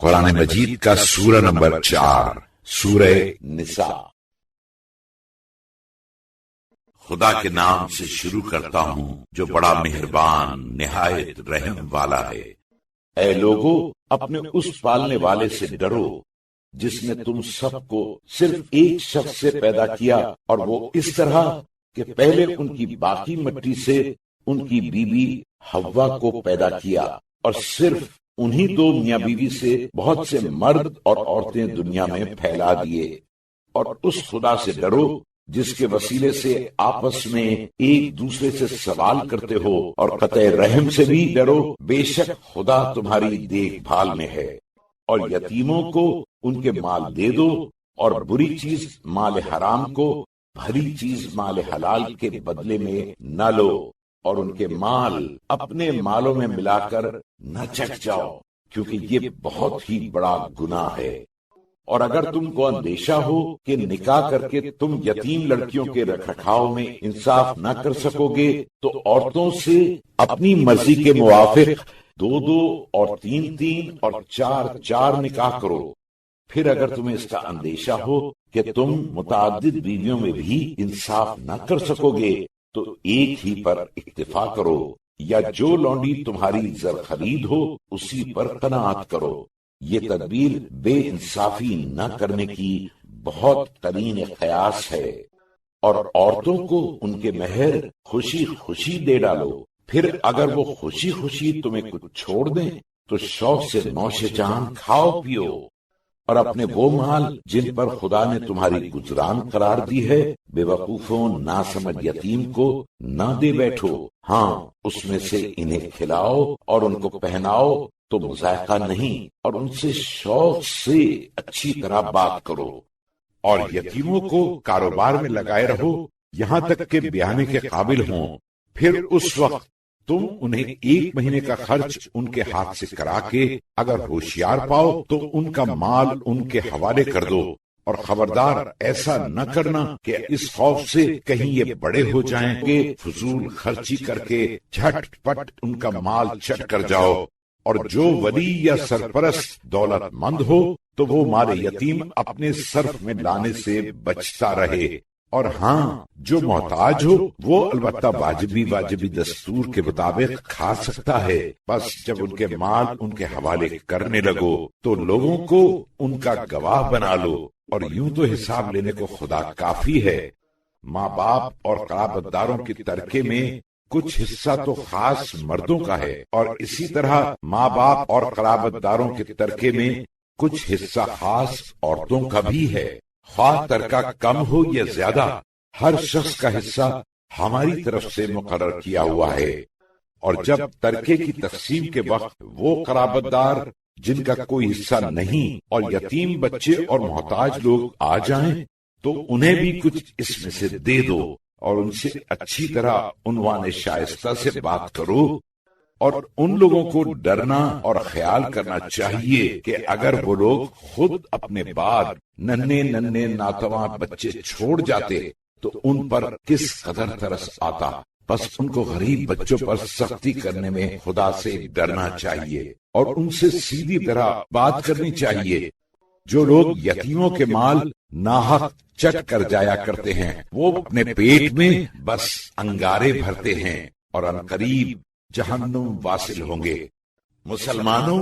قرآن مجید کا سورہ نمبر 4 سورہ نساء۔ خدا کے نام سے شروع کرتا ہوں جو بڑا مہربان نہایت رحم والا ہے۔ اے لوگو، اپنے اس پالنے والے سے ڈرو جس نے تم سب کو صرف ایک شخص سے پیدا کیا، اور وہ اس طرح کہ پہلے ان کی باقی مٹی سے ان کی بیوی حوا کو پیدا کیا، اور صرف انہی دو میاں بیوی سے بہت سے مرد اور عورتیں دنیا میں پھیلا دیے۔ اور اس خدا سے ڈرو جس کے وسیلے سے آپس میں ایک دوسرے سے سوال کرتے ہو، اور قطع رحم سے بھی ڈرو، بے شک خدا تمہاری دیکھ بھال میں ہے۔ اور یتیموں کو ان کے مال دے دو، اور بری چیز مال حرام کو بھلی چیز مال حلال کے بدلے میں نہ لو، اور ان کے مال اپنے مالوں میں ملا کر نہ چکھ جاؤ، کیونکہ یہ بہت ہی بڑا گناہ ہے۔ اور اگر تم کو اندیشہ ہو کہ نکاح کر کے تم یتیم لڑکیوں کے رکھ رکھاؤ میں انصاف نہ کر سکو گے، تو عورتوں سے اپنی مرضی کے موافق 2 اور 3 اور 4 نکاح کرو۔ پھر اگر تمہیں اس کا اندیشہ ہو کہ تم متعدد بیویوں میں بھی انصاف نہ کر سکو گے، تو ایک ہی پر اکتفا کرو، یا جو لونڈی تمہاری زر خرید ہو اسی پر قناعت کرو۔ یہ تدبیر بے انصافی نہ کرنے کی بہت قرین قیاس ہے۔ اور عورتوں کو ان کے مہر خوشی خوشی دے ڈالو، پھر اگر وہ خوشی خوشی تمہیں کچھ چھوڑ دیں تو شوق سے نوش جان کھاؤ پیو، اور اپنے وہ مال جن پر خدا نے تمہاری گزران قرار دی ہے بے وقوفوں ناسمجھ یتیم کو نہ دے بیٹھو۔ ہاں، اس میں سے انہیں کھلاؤ اور ان کو پہناؤ تو مذائقہ نہیں، اور ان سے شوق سے اچھی طرح بات کرو۔ اور یتیموں کو کاروبار میں لگائے رہو یہاں تک کہ بیانے کے قابل ہوں، پھر اس وقت تم انہیں 1 مہینے کا خرچ ان کے ہاتھ سے کرا کے اگر ہوشیار پاؤ تو ان کا مال ان کے حوالے کر دو، اور خبردار ایسا نہ کرنا کہ اس خوف سے کہیں یہ بڑے ہو جائیں کہ فضول خرچی کر کے جھٹ پٹ ان کا مال چٹ کر جاؤ۔ اور جو ولی یا سرپرست دولت مند ہو تو وہ مال یتیم اپنے صرف میں لانے سے بچتا رہے، اور ہاں، جو محتاج ہو وہ البتہ واجبی دستور کے مطابق کھا سکتا ہے۔ بس جب ان کے مال ان کے حوالے کرنے لگو تو لوگوں کو ان کا گواہ بنا لو، اور یوں تو حساب لینے کو خدا کافی ہے۔ ماں باپ اور قرابت داروں کی ترکے میں کچھ حصہ تو خاص مردوں کا ہے، اور اسی طرح ماں باپ اور قرابت داروں کے ترکے میں کچھ حصہ خاص عورتوں کا بھی ہے۔ خواہ ترکہ کم ہو یا زیادہ، ہر شخص کا حصہ ہماری طرف سے مقرر کیا ہوا ہے۔ اور جب ترکے کی تقسیم کے وقت وہ قرابت دار جن کا کوئی حصہ نہیں اور یتیم بچے اور محتاج لوگ آ جائیں تو انہیں بھی کچھ اس میں سے دے دو، اور ان سے اچھی طرح عنوان شائستہ سے بات کرو۔ اور ان لوگوں کو ڈرنا اور خیال کرنا چاہیے کہ اگر وہ لوگ خود اپنے بعد ننھے ناتواں بچے چھوڑ جاتے تو ان پر کس قدر ترس آتا۔ بس ان کو غریب بچوں پر سختی کرنے میں خدا سے ڈرنا چاہیے، اور ان سے سیدھی طرح بات کرنی چاہیے۔ جو لوگ یتیموں کے مال ناحق چٹ کر جایا کرتے ہیں وہ اپنے پیٹ میں بس انگارے بھرتے ہیں، اور عنقریب جہنم واصل ہوں گے۔ مسلمانوں،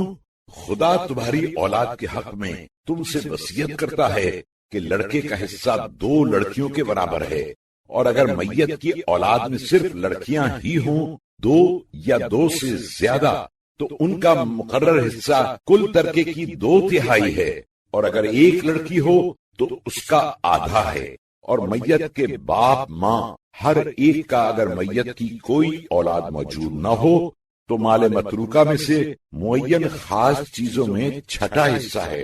خدا تمہاری اولاد کے حق میں تم سے وصیت کرتا ہے کہ لڑکے کا حصہ 2 لڑکیوں کے برابر ہے، اور اگر میت کی اولاد میں صرف لڑکیاں ہی ہوں 2 یا 2 سے زیادہ تو ان کا مقرر حصہ کل ترکے کی 2/3 ہے، اور اگر 1 لڑکی ہو تو اس کا آدھا ہے۔ اور میت کے باپ ماں ہر ایک کا اگر میت کی کوئی اولاد موجود نہ ہو تو مال متروکہ میں سے معین خاص چیزوں میں 6واں حصہ ہے،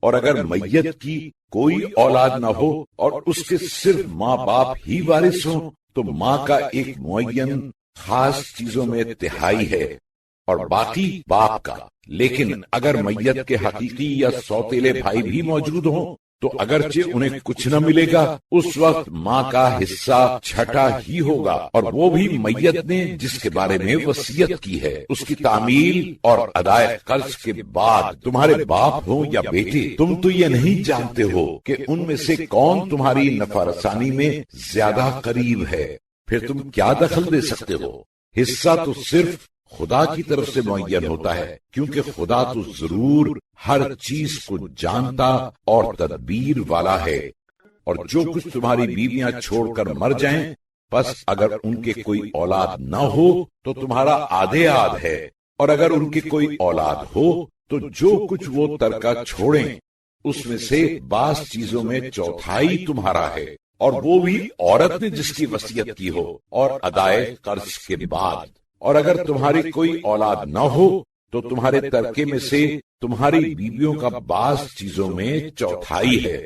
اور اگر میت کی کوئی اولاد نہ ہو اور اس کے صرف ماں باپ ہی وارث ہوں تو ماں کا ایک معین خاص چیزوں میں 1/3 ہے، اور باقی باپ کا۔ لیکن اگر میت کے حقیقی یا سوتیلے بھائی بھی موجود ہوں تو اگرچہ انہیں کچھ نہ ملے گا، اس وقت ماں کا حصہ چھٹا ہی ہوگا، اور وہ بھی میت نے جس کے بارے میں وصیت کی ہے، اس کی تعمیل اور ادائے قرض کے بعد۔ تمہارے باپ ہو یا بیٹے، تم تو یہ نہیں جانتے ہو کہ ان میں سے کون تمہاری نفع رسانی میں زیادہ قریب ہے، پھر تم کیا دخل دے سکتے ہو؟ حصہ تو صرف خدا کی طرف سے معین ہوتا ہے، کیونکہ خدا تو ضرور ہر چیز کو جانتا اور تدبیر والا ہے۔ اور جو کچھ تمہاری بیویاں چھوڑ کر مر جائیں، پس اگر ان کے کوئی اولاد نہ ہو تو تمہارا آدھے آدھ ہے، اور اگر ان کے کوئی اولاد ہو تو جو کچھ وہ ترکہ چھوڑیں اس میں سے بعض چیزوں میں چوتھائی تمہارا ہے، اور وہ بھی عورت نے جس کی وصیت کی ہو، اور ادائے قرض کے بعد۔ اور اگر تمہاری کوئی اولاد نہ ہو تو تمہارے ترکے میں سے تمہاری بیویوں کا بعض چیزوں میں چوتھائی ہے،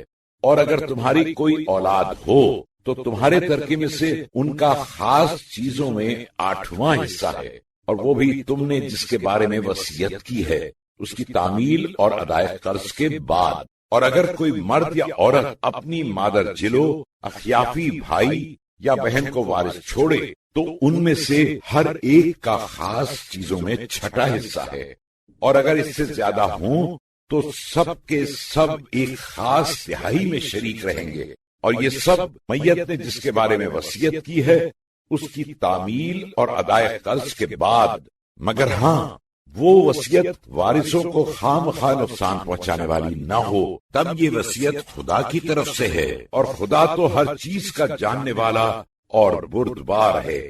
اور اگر تمہاری کوئی اولاد ہو تو تمہارے ترکے میں سے ان کا خاص چیزوں میں 8واں حصہ ہے، اور وہ بھی تم نے جس کے بارے میں وصیت کی ہے، اس کی تعمیل اور ادائے قرض کے بعد۔ اور اگر کوئی مرد یا عورت اپنی مادر جلو، اخیافی بھائی یا بہن کو وارث چھوڑے تو ان میں سے ہر ایک کا خاص چیزوں میں چھٹا حصہ ہے، اور اگر اس سے زیادہ ہوں تو سب کے سب ایک خاص تہائی میں شریک رہیں گے، اور یہ سب میت نے جس کے بارے میں وصیت کی ہے اس کی تعمیل اور ادائے قرض کے بعد، مگر ہاں وہ وصیت وارثوں کو خواہ نقصان پہنچانے والی نہ ہو، تب یہ وصیت خدا کی طرف سے ہے، اور خدا تو ہر چیز کا جاننے والا اور بردبار ہے۔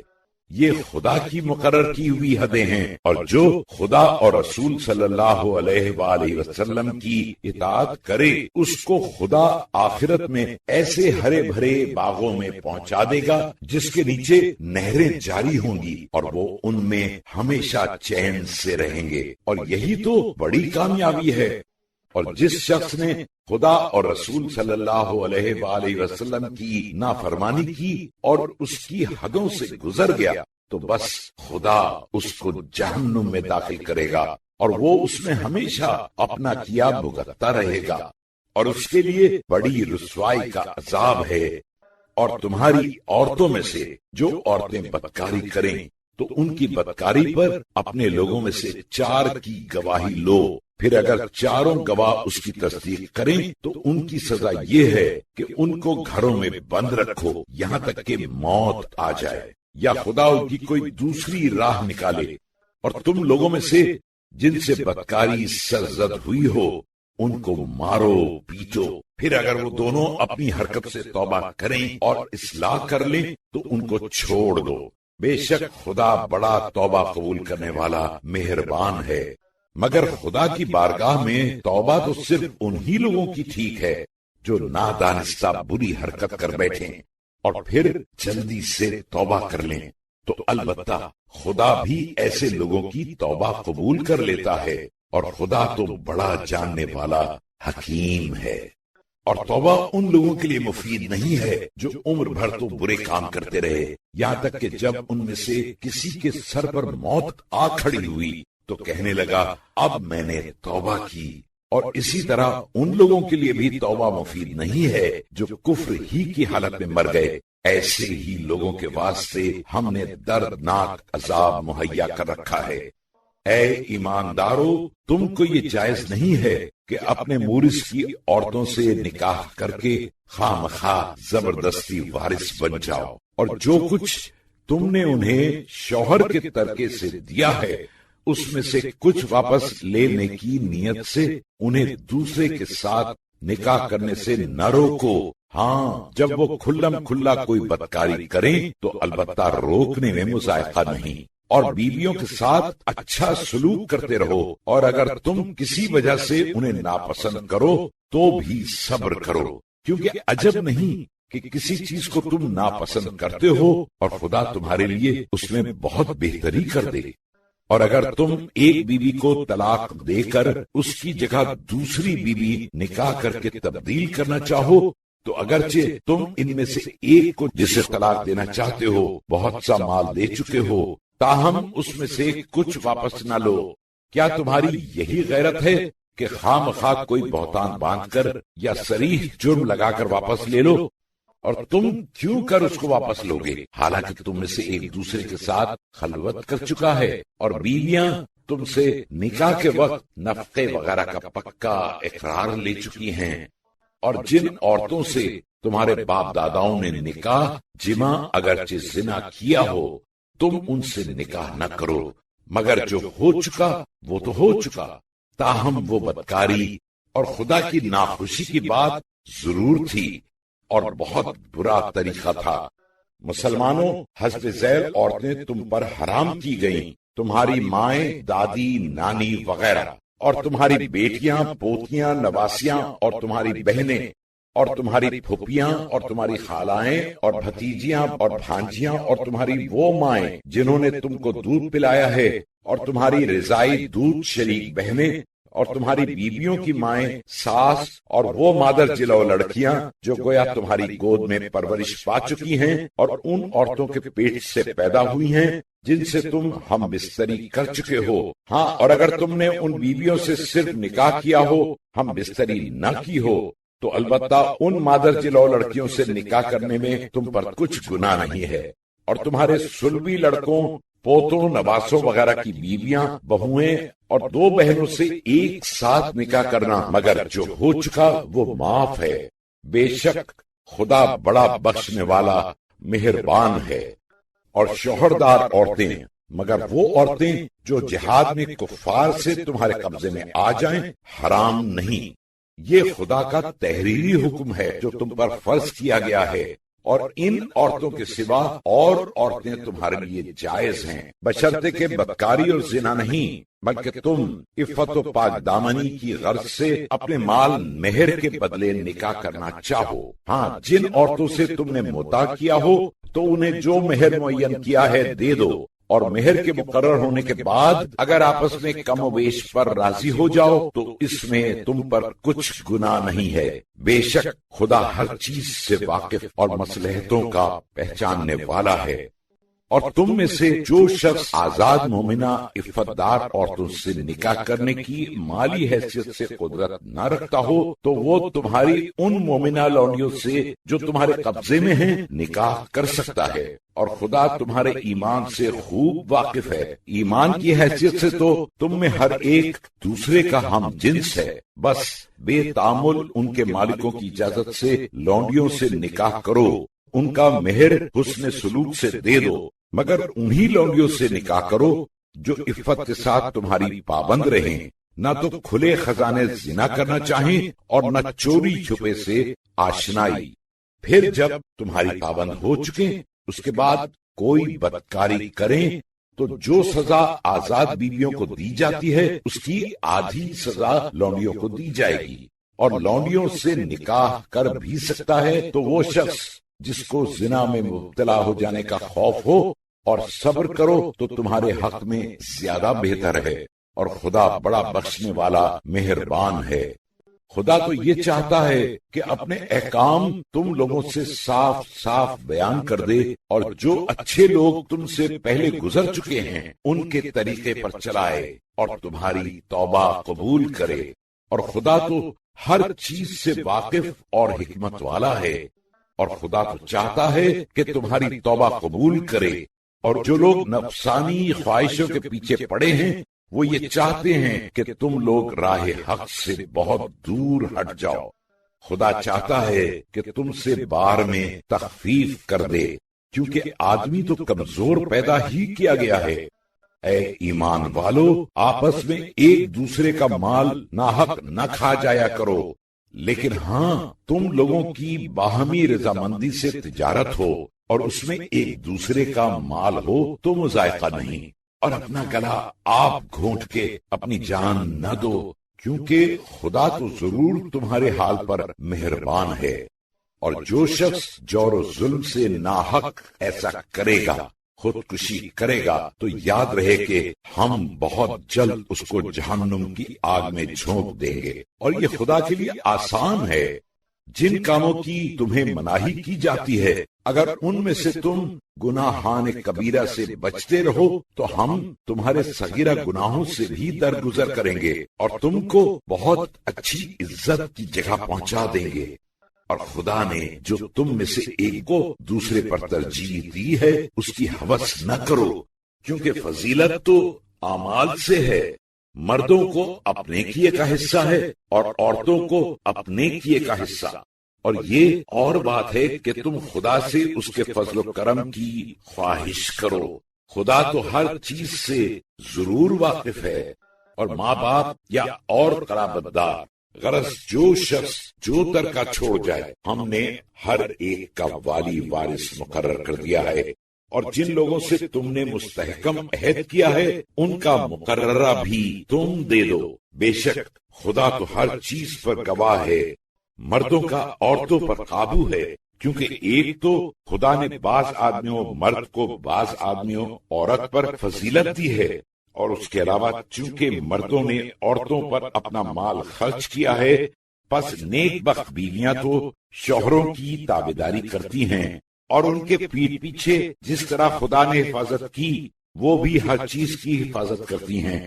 یہ خدا کی مقرر کی ہوئی حدیں ہیں، اور جو خدا اور رسول صلی اللہ علیہ وآلہ وسلم کی اطاعت کرے اس کو خدا آخرت میں ایسے ہرے بھرے باغوں میں پہنچا دے گا جس کے نیچے نہریں جاری ہوں گی، اور وہ ان میں ہمیشہ چین سے رہیں گے، اور یہی تو بڑی کامیابی ہے۔ اور جس شخص نے خدا اور رسول صلی اللہ علیہ وآلہ وسلم کی نافرمانی کی اور اس کی حدوں سے گزر گیا تو بس خدا اس کو جہنم میں داخل کرے گا، اور وہ اس میں ہمیشہ اپنا کیا بھگتتا رہے گا، اور اس کے لیے بڑی رسوائی کا عذاب ہے۔ اور تمہاری عورتوں میں سے جو عورتیں بدکاری کریں تو ان کی بدکاری پر اپنے لوگوں میں سے 4 کی گواہی لو، پھر اگر چاروں گواہ اس کی تصدیق کریں تو ان کی سزا یہ ہے کہ ان کو گھروں میں بند رکھو یہاں تک کہ موت آ جائے، یا خدا ان کی کوئی دوسری راہ نکالے۔ اور تم لوگوں میں سے جن سے بدکاری سرزد ہوئی ہو ان کو مارو پیٹو، پھر اگر وہ دونوں اپنی حرکت سے توبہ کریں اور اصلاح کر لیں تو ان کو چھوڑ دو، بے شک خدا بڑا توبہ قبول کرنے والا مہربان ہے۔ مگر خدا کی بارگاہ میں توبہ تو صرف انہی لوگوں کی ٹھیک ہے جو نادانستہ بری حرکت کر بیٹھیں اور پھر جلدی سے توبہ کر لیں، تو البتہ خدا بھی ایسے لوگوں کی توبہ قبول کر لیتا ہے، اور خدا تو بڑا جاننے والا حکیم ہے۔ اور توبہ ان لوگوں کے لیے مفید نہیں ہے جو عمر بھر تو برے کام کرتے رہے، یہاں تک کہ جب ان میں سے کسی کے سر پر موت آ کھڑی ہوئی تو کہنے لگا اب میں نے توبہ کی۔ اور اسی طرح ان لوگوں کے لیے بھی توبہ مفید نہیں ہے جو کفر ہی کی حالت میں مر گئے، ایسے ہی لوگوں کے واسطے ہم نے دردناک عذاب مہیا کر رکھا ہے۔ اے ایماندارو، تم کو یہ جائز نہیں ہے کہ اپنے مورث کی عورتوں سے نکاح کر کے خواہ مخواہ زبردستی وارث بن جاؤ، اور جو کچھ تم نے انہیں شوہر کے ترکے سے دیا ہے اس میں سے کچھ واپس لینے کی نیت سے انہیں دوسرے کے ساتھ نکاح کرنے سے نہ روکو۔ ہاں، جب وہ کھلم کھلا کوئی بدکاری کریں تو البتہ روکنے میں مذائقہ نہیں، اور بیویوں کے ساتھ اچھا سلوک کرتے رہو، اور اگر تم کسی وجہ سے انہیں ناپسند کرو تو بھی صبر کرو، کیونکہ عجب نہیں کہ کسی چیز کو تم ناپسند کرتے ہو اور خدا تمہارے لیے اس میں بہت بہتری کر دے۔ اور اگر تم ایک بیوی کو طلاق دے کر اس کی جگہ دوسری بیوی نکاح کر کے تبدیل کرنا چاہو تو اگرچہ تم ان میں سے ایک کو جسے طلاق دینا چاہتے ہو بہت سا مال دے چکے ہو، تاہم اس میں سے کچھ واپس نہ لو، کیا تمہاری یہی غیرت ہے کہ خواہ کوئی بہتان باندھ کر یا صریح جرم لگا کر واپس لے لو، اور تم کیوں کر اس کو واپس لو گے حالانکہ تم میں سے ایک دوسرے کے ساتھ خلوت کر چکا ہے، اور بیویاں تم سے نکاح کے وقت نفقے وغیرہ کا پکا اقرار لے چکی ہیں، اور جن عورتوں سے تمہارے باپ داداؤں نے نکاح جمع اگرچہ زنا کیا ہو، تم ان سے نکاح نہ کرو، مگر جو ہو چکا وہ تو ہو چکا، تاہم وہ بدکاری اور خدا کی ناخوشی کی بات ضرور تھی اور بہت برا طریقہ تھا۔ مسلمانوں، حسب ذیل عورتیں تم پر حرام کی گئیں، تمہاری مائیں، دادی، نانی وغیرہ، اور تمہاری بیٹیاں، پوتیاں، نواسیاں، اور تمہاری بہنیں، اور تمہاری پھوپھیاں، اور تمہاری خالائیں اور بھتیجیاں اور بھانجیاں، اور تمہاری وہ مائیں جنہوں نے تم کو دودھ پلایا ہے، اور تمہاری رضائی دودھ شریک بہنیں، اور تمہاری بیویوں کی مائیں، ساس، اور وہ مادر جلو لڑکیاں جو گویا تمہاری گود میں پرورش پا چکی ہیں، اور ان عورتوں کے پیٹ سے پیدا ہوئی ہیں جن سے تم ہم بستری کر چکے ہو۔ ہاں، اور اگر تم نے ان بیویوں سے صرف نکاح کیا ہو، ہم بستری نہ کی ہو، تو البتہ ان مادر جلو لڑکیوں سے نکاح کرنے میں تم پر کچھ گناہ نہیں ہے، اور تمہارے صلبی لڑکوں، پوتوں، نواسوں وغیرہ کی بیویاں، بہویں اور دو بہنوں سے ایک ساتھ نکاح کرنا، مگر جو ہو چکا وہ معاف ہے، بے شک خدا بڑا بخشنے والا مہربان ہے۔ اور شوہردار عورتیں، مگر وہ عورتیں جو جہاد میں کفار سے تمہارے قبضے میں آ جائیں، حرام نہیں۔ یہ خدا کا تحریری حکم ہے جو تم پر فرض کیا گیا ہے، اور ان عورتوں کے سوا اور عورتیں تمہارے لیے جائز ہیں، بشرطے کہ بدکاری اور زنا نہیں، بلکہ تم عفت و پاک دامنی کی غرض سے اپنے مال مہر کے بدلے نکاح کرنا چاہو۔ ہاں، جن عورتوں سے تم نے مطاع کیا ہو تو انہیں جو مہر معین کیا ہے دے دو، اور مہر کے مقرر ہونے کے بعد اگر آپس میں کم و بیش پر راضی ہو جاؤ تو اس میں تم پر کچھ گناہ نہیں ہے، بے شک خدا ہر چیز سے واقف اور مصلحتوں کا پہچاننے والا ہے۔ اور تم میں سے جو شخص آزاد مومنہ عفت دار عورتوں سے نکاح کرنے کی مالی حیثیت سے قدرت نہ رکھتا ہو تو وہ تمہاری ان مومنہ لونڈیوں سے جو تمہارے قبضے میں ہیں نکاح کر سکتا ہے، اور خدا تمہارے ایمان سے خوب واقف ہے۔ ایمان کی حیثیت سے تو تم میں ہر ایک دوسرے کا ہم جنس ہے، بس بے تعامل ان کے مالکوں کی اجازت سے لونڈیوں سے نکاح کرو، ان کا مہر حسن سلوک سے دے دو، مگر انہی لونڈیوں سے نکاح کرو جو عفت کے ساتھ تمہاری پابند رہیں، نہ تو کھلے خزانے زنا کرنا چاہیں اور نہ چوری چھپے سے آشنائی۔ پھر جب تمہاری پابند ہو چکے اس کے بعد کوئی بدکاری کریں تو جو سزا آزاد بیویوں کو دی جاتی ہے اس کی آدھی سزا لونڈیوں کو دی جائے گی، اور لونڈیوں سے نکاح کر بھی سکتا ہے تو وہ شخص جس کو زنا میں مبتلا ہو جانے کا خوف ہو، اور صبر کرو تو تمہارے حق میں زیادہ بہتر ہے، اور خدا بڑا بخشنے والا مہربان ہے۔ خدا تو یہ چاہتا ہے کہ اپنے احکام تم لوگوں سے صاف صاف بیان کر دے، اور جو اچھے لوگ تم سے پہلے گزر چکے ہیں ان کے طریقے پر چلائے اور تمہاری توبہ قبول کرے، اور خدا تو ہر چیز سے واقف اور حکمت والا ہے، اور خدا تو چاہتا ہے کہ تمہاری توبہ قبول کرے، اور جو لوگ نفسانی خواہشوں کے پیچھے پڑے ہیں وہ یہ چاہتے ہیں کہ تم لوگ راہ حق سے بہت دور ہٹ جاؤ۔ خدا چاہتا ہے کہ تم سے بار میں تخفیف کر دے، کیونکہ آدمی تو کمزور پیدا ہی کیا گیا ہے۔ اے ایمان والو، آپس میں ایک دوسرے کا مال ناحق نہ کھا جایا کرو، لیکن ہاں تم لوگوں کی باہمی رضامندی سے تجارت ہو اور اس میں ایک دوسرے کا مال ہو تو مذائقہ نہیں، اور اپنا گلا آپ گھونٹ کے اپنی جان نہ دو، کیونکہ خدا تو ضرور تمہارے حال پر مہربان ہے۔ اور جو شخص جور و ظلم سے ناحق ایسا کرے گا، خودکشی کرے گا، تو یاد رہے کہ ہم بہت جلد اس کو جہنم کی آگ میں جھونک دیں گے، اور یہ خدا کے لیے آسان ہے۔ جن کاموں کی تمہیں مناہی کی جاتی ہے اگر ان میں سے تم گناہان کبیرہ سے بچتے رہو تو ہم تمہارے صغیرہ گناہوں سے بھی درگزر کریں گے اور تم کو بہت اچھی عزت کی جگہ پہنچا دیں گے۔ اور خدا نے جو تم میں سے ایک کو دوسرے پر ترجیح دی ہے اس کی ہوس نہ کرو، کیونکہ فضیلت تو اعمال سے ہے۔ مردوں کو اپنے کیے کا حصہ ہے اور عورتوں کو اپنے کیے کا حصہ۔ اور یہ اور بات ہے کہ تم خدا سے اس کے فضل و کرم کی خواہش کرو۔ خدا تو ہر چیز سے ضرور واقف ہے، اور ماں باپ یا اور قرابت دار، غرض جو شخص جو ترکہ چھوڑ جائے، ہم نے ہر ایک کا والی وارث مقرر کر دیا ہے، اور جن لوگوں سے تم نے مستحکم عہد کیا ہے ان کا مقررہ بھی تم دے دو۔ بے شک خدا تو ہر چیز پر گواہ ہے۔ مردوں کا عورتوں پر قابو ہے، کیونکہ ایک تو خدا نے بعض آدمیوں مرد کو بعض آدمیوں عورت پر فضیلت دی ہے، اور اس کے علاوہ چونکہ مردوں نے عورتوں پر اپنا مال خرچ کیا ہے، پس نیک بخت بیویاں تو شوہروں کی تابعداری کرتی ہیں، اور ان کے پیٹ پیچھے جس طرح خدا نے حفاظت کی وہ بھی ہر چیز کی حفاظت کرتی ہیں۔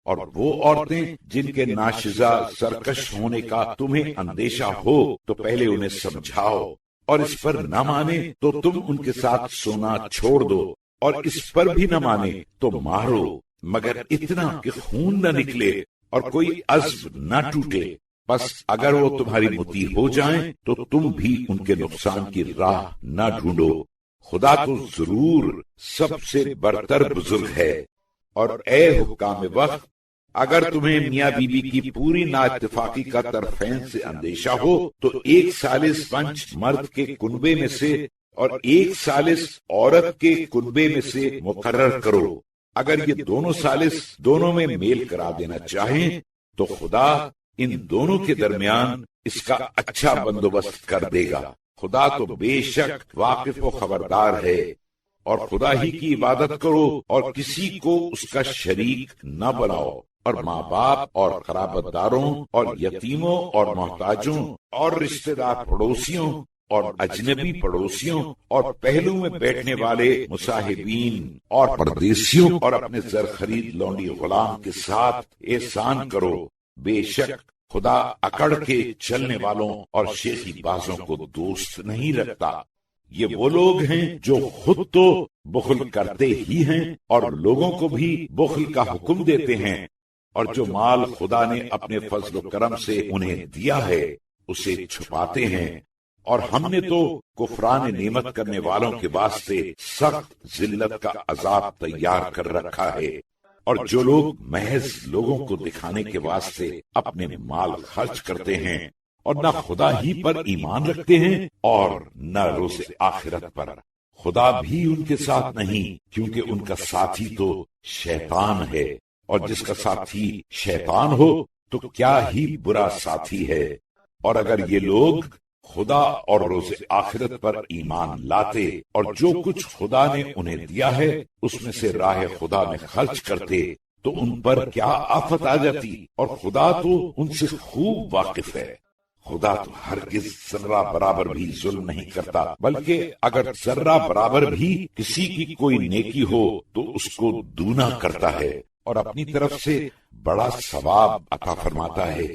اور وہ عورتیں جن کے ناشزا سرکش ہونے کا تمہیں اندیشہ ہو تو پہلے انہیں سمجھاؤ، اور اس پر نہ مانے تو تم ان کے ساتھ سونا چھوڑ دو، اور اس پر بھی نہ مانے تو مارو، مگر اتنا کہ خون نہ نکلے اور کوئی عزم نہ ٹوٹے۔ بس اگر وہ تمہاری مطیع ہو جائیں تو تم بھی ان کے نقصان کی راہ نہ ڈھونڈو۔ خدا تو ضرور سب سے برتر بزرگ ہے۔ اور اے حکام وقت، اگر تمہیں میاں بیوی کی پوری نااتفاقی کا طرفین سے اندیشہ ہو تو ایک ثالث پنچ مرد کے کنبے میں سے اور ایک ثالث عورت کے کنبے میں سے مقرر کرو۔ اگر یہ دونوں ثالث دونوں میں میل کرا دینا چاہیں تو خدا ان دونوں کے درمیان اس کا اچھا بندوبست کر دے گا۔ خدا تو بے شک واقف و خبردار ہے۔ اور خدا ہی کی عبادت کرو اور کسی کو اس کا شریک نہ بناؤ، اور ماں باپ اور قرابت داروں اور یتیموں اور محتاجوں اور رشتہ دار پڑوسیوں اور اجنبی پڑوسیوں اور پہلو میں بیٹھنے والے مصاحبین اور پردیسیوں اور اپنے زر خرید لونڈی غلام کے ساتھ احسان کرو۔ بے شک خدا اکڑ کے چلنے والوں اور شیخی بازوں کو دوست نہیں رکھتا۔ یہ وہ لوگ ہیں جو خود تو بخل کرتے ہی ہیں اور لوگوں کو بھی بخل کا حکم دیتے ہیں، اور جو مال خدا نے اپنے فضل و کرم سے انہیں دیا ہے اسے چھپاتے ہیں، اور ہم نے تو کفران نعمت کرنے والوں کے واسطے سخت ذلت کا عذاب تیار کر رکھا ہے۔ اور جو لوگ محض لوگوں کو دکھانے کے واسطے اپنے مال خرچ کرتے ہیں اور نہ خدا ہی پر ایمان رکھتے ہیں اور نہ روز آخرت پر، خدا بھی ان کے ساتھ نہیں، کیونکہ ان کا ساتھی تو شیطان ہے، اور جس کا ساتھی شیطان ہو تو کیا ہی برا ساتھی ہے۔ اور اگر یہ لوگ خدا اور روز آخرت پر ایمان لاتے اور جو کچھ خدا نے انہیں دیا ہے اس میں سے راہ خدا میں خرچ کرتے تو ان پر کیا آفت آ جاتی، اور خدا تو ان سے خوب واقف ہے۔ خدا تو ہرگز ذرہ برابر بھی ظلم نہیں کرتا، بلکہ اگر ذرہ برابر بھی کسی کی کوئی نیکی ہو تو اس کو دونا کرتا ہے اور اپنی طرف سے بڑا ثواب عطا فرماتا ہے۔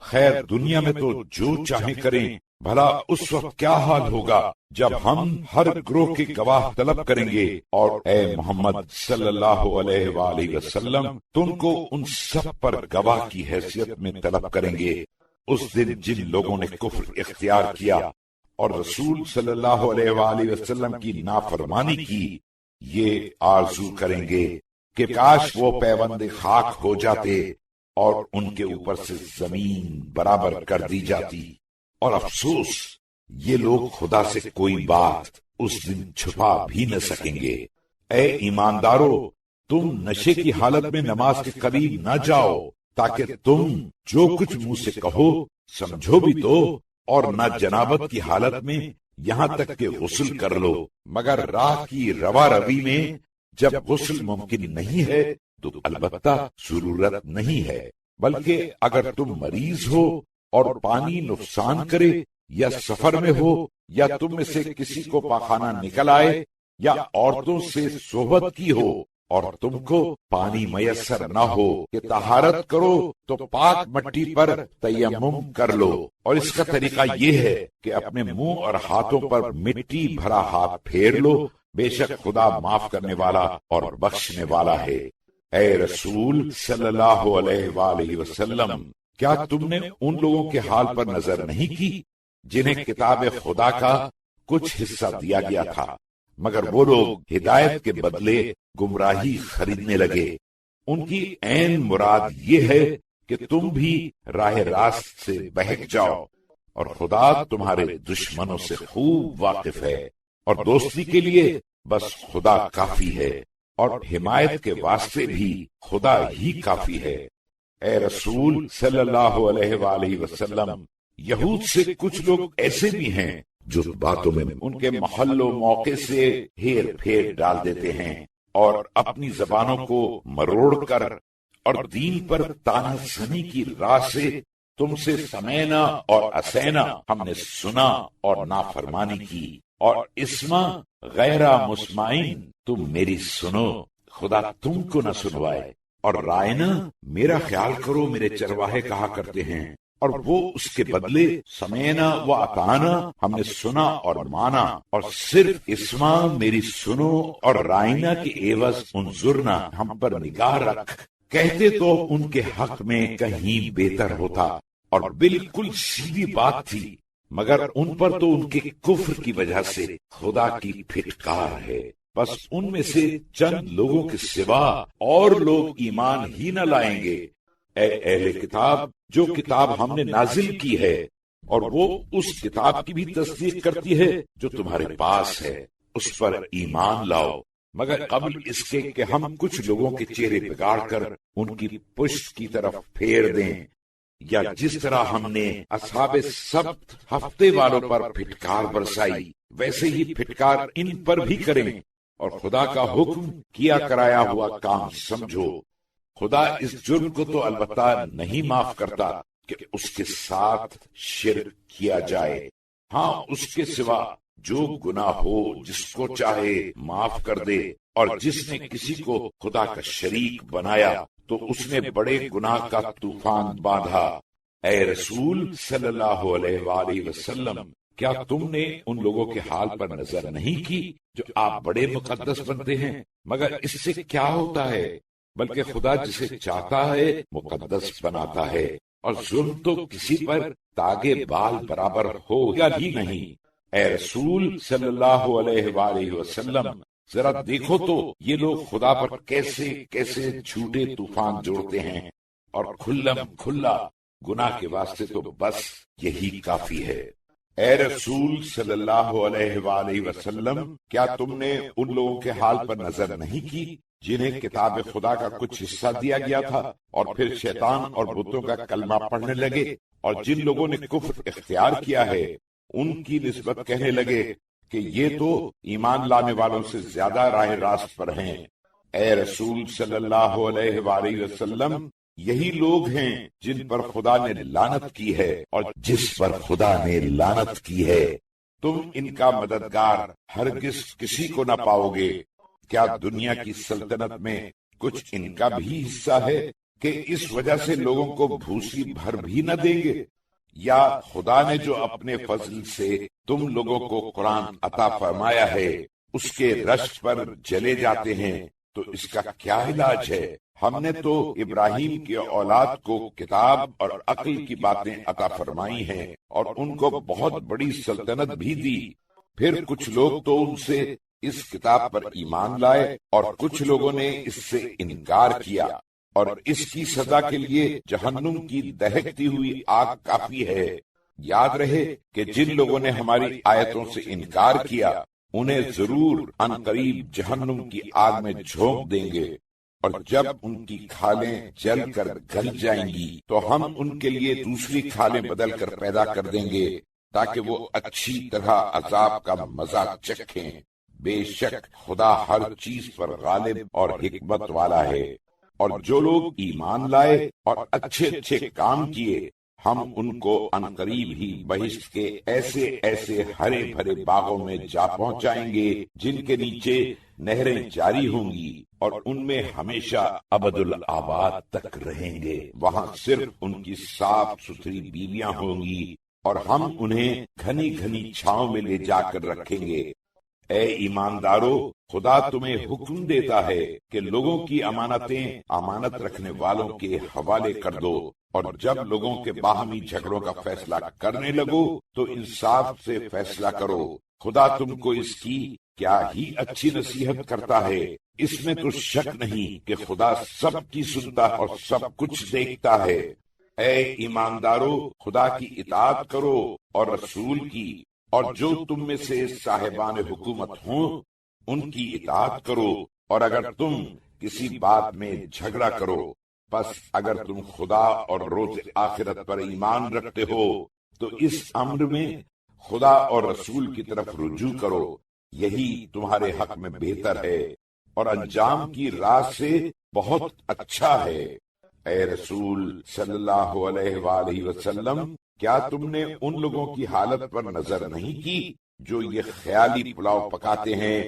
خیر دنیا میں تو جو چاہیں کریں، بھلا اس وقت کیا حال ہوگا جب ہم ہر گروہ کے گواہ طلب کریں گے، اور اے محمد صلی اللہ علیہ وآلہ وسلم تم کو ان سب پر گواہ کی حیثیت میں طلب کریں گے۔ اس دن جن لوگوں نے کفر اختیار کیا اور رسول صلی اللہ علیہ وآلہ وسلم کی نافرمانی کی، یہ آرزو کریں گے کہ کاش وہ پیوند خاک ہو جاتے اور ان کے اوپر سے زمین برابر کر دی جاتی، اور افسوس یہ لوگ خدا سے کوئی بات اس دن چھپا بھی نہ سکیں گے۔ اے ایماندارو، تم نشے کی حالت میں نماز کے قریب نہ جاؤ تاکہ تم جو کچھ منہ سے کہو سمجھو بھی تو، اور نہ جنابت کی حالت میں یہاں تک کہ غسل کر لو، مگر راہ کی روا روی میں جب غسل ممکن نہیں ہے تو البتہ ضرورت نہیں ہے، بلکہ اگر تم مریض ہو اور پانی نقصان کرے یا سفر میں ہو یا تم میں سے کسی کو پاخانہ نکل آئے یا عورتوں سے صحبت کی ہو اور تم کو پانی میسر نہ ہو کہ طہارت کرو تو پاک مٹی پر تیمم کر لو، اور اس کا طریقہ یہ ہے کہ اپنے منہ اور ہاتھوں پر مٹی بھرا ہاتھ پھیر لو، بے شک خدا معاف کرنے والا اور بخشنے والا ہے۔ اے رسول صلی اللہ علیہ وآلہ وسلم، کیا تم نے ان لوگوں کے حال پر نظر نہیں کی جنہیں کتاب خدا کا کچھ حصہ دیا گیا تھا، مگر وہ لوگ ہدایت کے بدلے گمراہی خریدنے لگے؟ ان کی عین مراد یہ ہے کہ تم بھی راہ راست سے بہک جاؤ، اور خدا تمہارے دشمنوں سے خوب واقف ہے، اور دوستی کے لیے بس خدا کافی ہے، اور حمایت کے واسطے بھی خدا ہی کافی ہے۔ اے رسول صلی اللہ علیہ وآلہ وسلم، یہود سے کچھ لوگ ایسے بھی ہیں جو باتوں میں ان کے محل و موقع سے ہیر پھیر ڈال دیتے ہیں، اور اپنی زبانوں کو مروڑ کر اور دین پر طعنہ زنی کی راہ سے تم سے سمینا اور اسینا، ہم نے سنا اور نافرمانی کی، اور اسما غیر مسمعین، تم میری سنو، خدا تم کو نہ سنوائے، اور رائنا، میرا خیال کرو، میرے چرواہے کہا کرتے ہیں، اور وہ اس کے بدلے سمینا و اطعنا، ہم نے سنا اور مانا، اور صرف اسما میری سنو اور رائنا کے عوض انظرنا، ہم پر نگاہ رکھ، کہتے تو ان کے حق میں کہیں بہتر ہوتا، اور بالکل سیدھی بات تھی، مگر ان پر تو ان کے کفر کی وجہ سے خدا کی پھٹکار ہے۔ بس ان میں سے چند لوگوں کے سوا اور لوگ ایمان ہی نہ لائیں گے۔ اے اہل کتاب، جو کتاب ہم نے نازل کی ہے، اور وہ اس کتاب کی بھی تصدیق کرتی ہے جو تمہارے پاس ہے، اس پر ایمان لاؤ، مگر قبل اس کے کہ ہم کچھ لوگوں کے چہرے بگاڑ کر ان کی پشت کی طرف پھیر دیں، یا جس طرح ہم نے اصحاب سبت ہفتے والوں پر پھٹکار برسائی، ویسے ہی پھٹکار ان پر بھی کریں، اور خدا کا حکم کیا کرایا ہوا کام سمجھو۔ خدا اس جرم کو تو البتہ نہیں معاف کرتا کہ اس کے ساتھ شرک کیا جائے، ہاں اس کے سوا جو گناہ ہو جس کو چاہے معاف کر دے، اور جس نے کسی کو خدا کا شریک بنایا تو اس نے بڑے گناہ کا طوفان باندھا۔ اے رسول صلی اللہ علیہ وآلہ وسلم، کیا تم نے ان لوگوں کے حال پر نظر نہیں کی جو آپ بڑے مقدس بنتے ہیں؟ مگر اس سے کیا ہوتا ہے؟ بلکہ خدا جسے چاہتا ہے مقدس بناتا ہے، اور ظلم تو کسی پر تاگے بال برابر ہوگا ہی نہیں۔ اے رسول صلی اللہ علیہ وآلہ وسلم، ذرا دیکھو تو یہ لوگ خدا پر کیسے کیسے جھوٹے طوفان جوڑتے ہیں، اور کھلم کھلا گناہ کے واسطے تو بس یہی کافی ہے۔ اے رسول صلی اللہ علیہ وآلہ وسلم، کیا تم نے ان لوگوں کے حال پر نظر نہیں کی جنہیں کتاب خدا کا کچھ حصہ دیا گیا تھا، اور پھر شیطان اور بتوں کا کلمہ پڑھنے لگے، اور جن لوگوں نے کفر اختیار کیا ہے ان کی نسبت کہنے لگے کہ یہ تو ایمان لانے والوں سے زیادہ راہ راست پر ہیں۔ اے رسول صلی اللہ علیہ وآلہ وسلم، یہی لوگ ہیں جن پر خدا نے لعنت کی ہے، اور جس پر خدا نے لعنت کی ہے تم ان کا مددگار ہرگز کسی کو نہ پاؤ گے۔ کیا دنیا کی سلطنت میں کچھ ان کا بھی حصہ ہے کہ اس وجہ سے لوگوں کو بھوسی بھر بھی نہ دیں گے؟ یا خدا نے جو اپنے فضل سے تم لوگوں کو قرآن عطا فرمایا ہے اس کے رشک پر جلے جاتے ہیں تو اس کا کیا علاج ہے؟ ہم نے تو ابراہیم کی اولاد کو کتاب اور عقل کی باتیں عطا فرمائی ہیں، اور ان کو بہت بڑی سلطنت بھی دی۔ پھر کچھ لوگ تو ان سے اس کتاب پر ایمان لائے، اور کچھ لوگوں نے اس سے انکار کیا، اور اس کی سزا کے لیے جہنم کی دہکتی ہوئی آگ کافی ہے۔ یاد رہے کہ جن لوگوں نے ہماری آیتوں سے انکار کیا انہیں ضرور ان قریب جہنم کی آگ میں جھونک دیں گے، اور جب ان کی کھالیں جل کر گل جائیں گی تو ہم ان کے لیے دوسری کھالیں بدل کر پیدا کر دیں گے تاکہ وہ اچھی طرح عذاب کا مزہ چکھیں۔ بے شک خدا ہر چیز پر غالب اور حکمت والا ہے۔ اور جو لوگ ایمان لائے اور اچھے اچھے کام کیے ہم ان کو عنقریب ہی بہشت کے ایسے ایسے ہرے بھرے باغوں میں جا پہنچائیں گے جن کے نیچے نہریں جاری ہوں گی اور ان میں ہمیشہ ابد الآباد تک رہیں گے۔ وہاں صرف ان کی صاف ستھری بیویاں ہوں گی اور ہم انہیں گھنی گھنی چھاؤں میں لے جا کر رکھیں گے۔ اے ایماندارو، خدا تمہیں حکم دیتا ہے کہ لوگوں کی امانتیں امانت رکھنے والوں کے حوالے کر دو، اور جب لوگوں کے باہمی جھگڑوں کا فیصلہ کرنے لگو تو انصاف سے فیصلہ کرو۔ خدا تم کو اس کی کیا ہی اچھی نصیحت کرتا ہے۔ اس میں تو شک نہیں کہ خدا سب کی سنتا اور سب کچھ دیکھتا ہے۔ اے ایماندارو، خدا کی اطاعت کرو اور رسول کی، اور جو تم میں سے صاحبان حکومت ہوں ان کی اطاعت کرو، اور اگر تم کسی بات میں جھگڑا کرو، بس اگر تم خدا اور روز آخرت پر ایمان رکھتے ہو تو اس امر میں خدا اور رسول کی طرف رجوع کرو، یہی تمہارے حق میں بہتر ہے اور انجام کی راہ سے بہت اچھا ہے۔ اے رسول صلی اللہ علیہ وآلہ وسلم، کیا تم نے ان لوگوں کی حالت پر نظر نہیں کی جو یہ خیالی پلاؤ پکاتے ہیں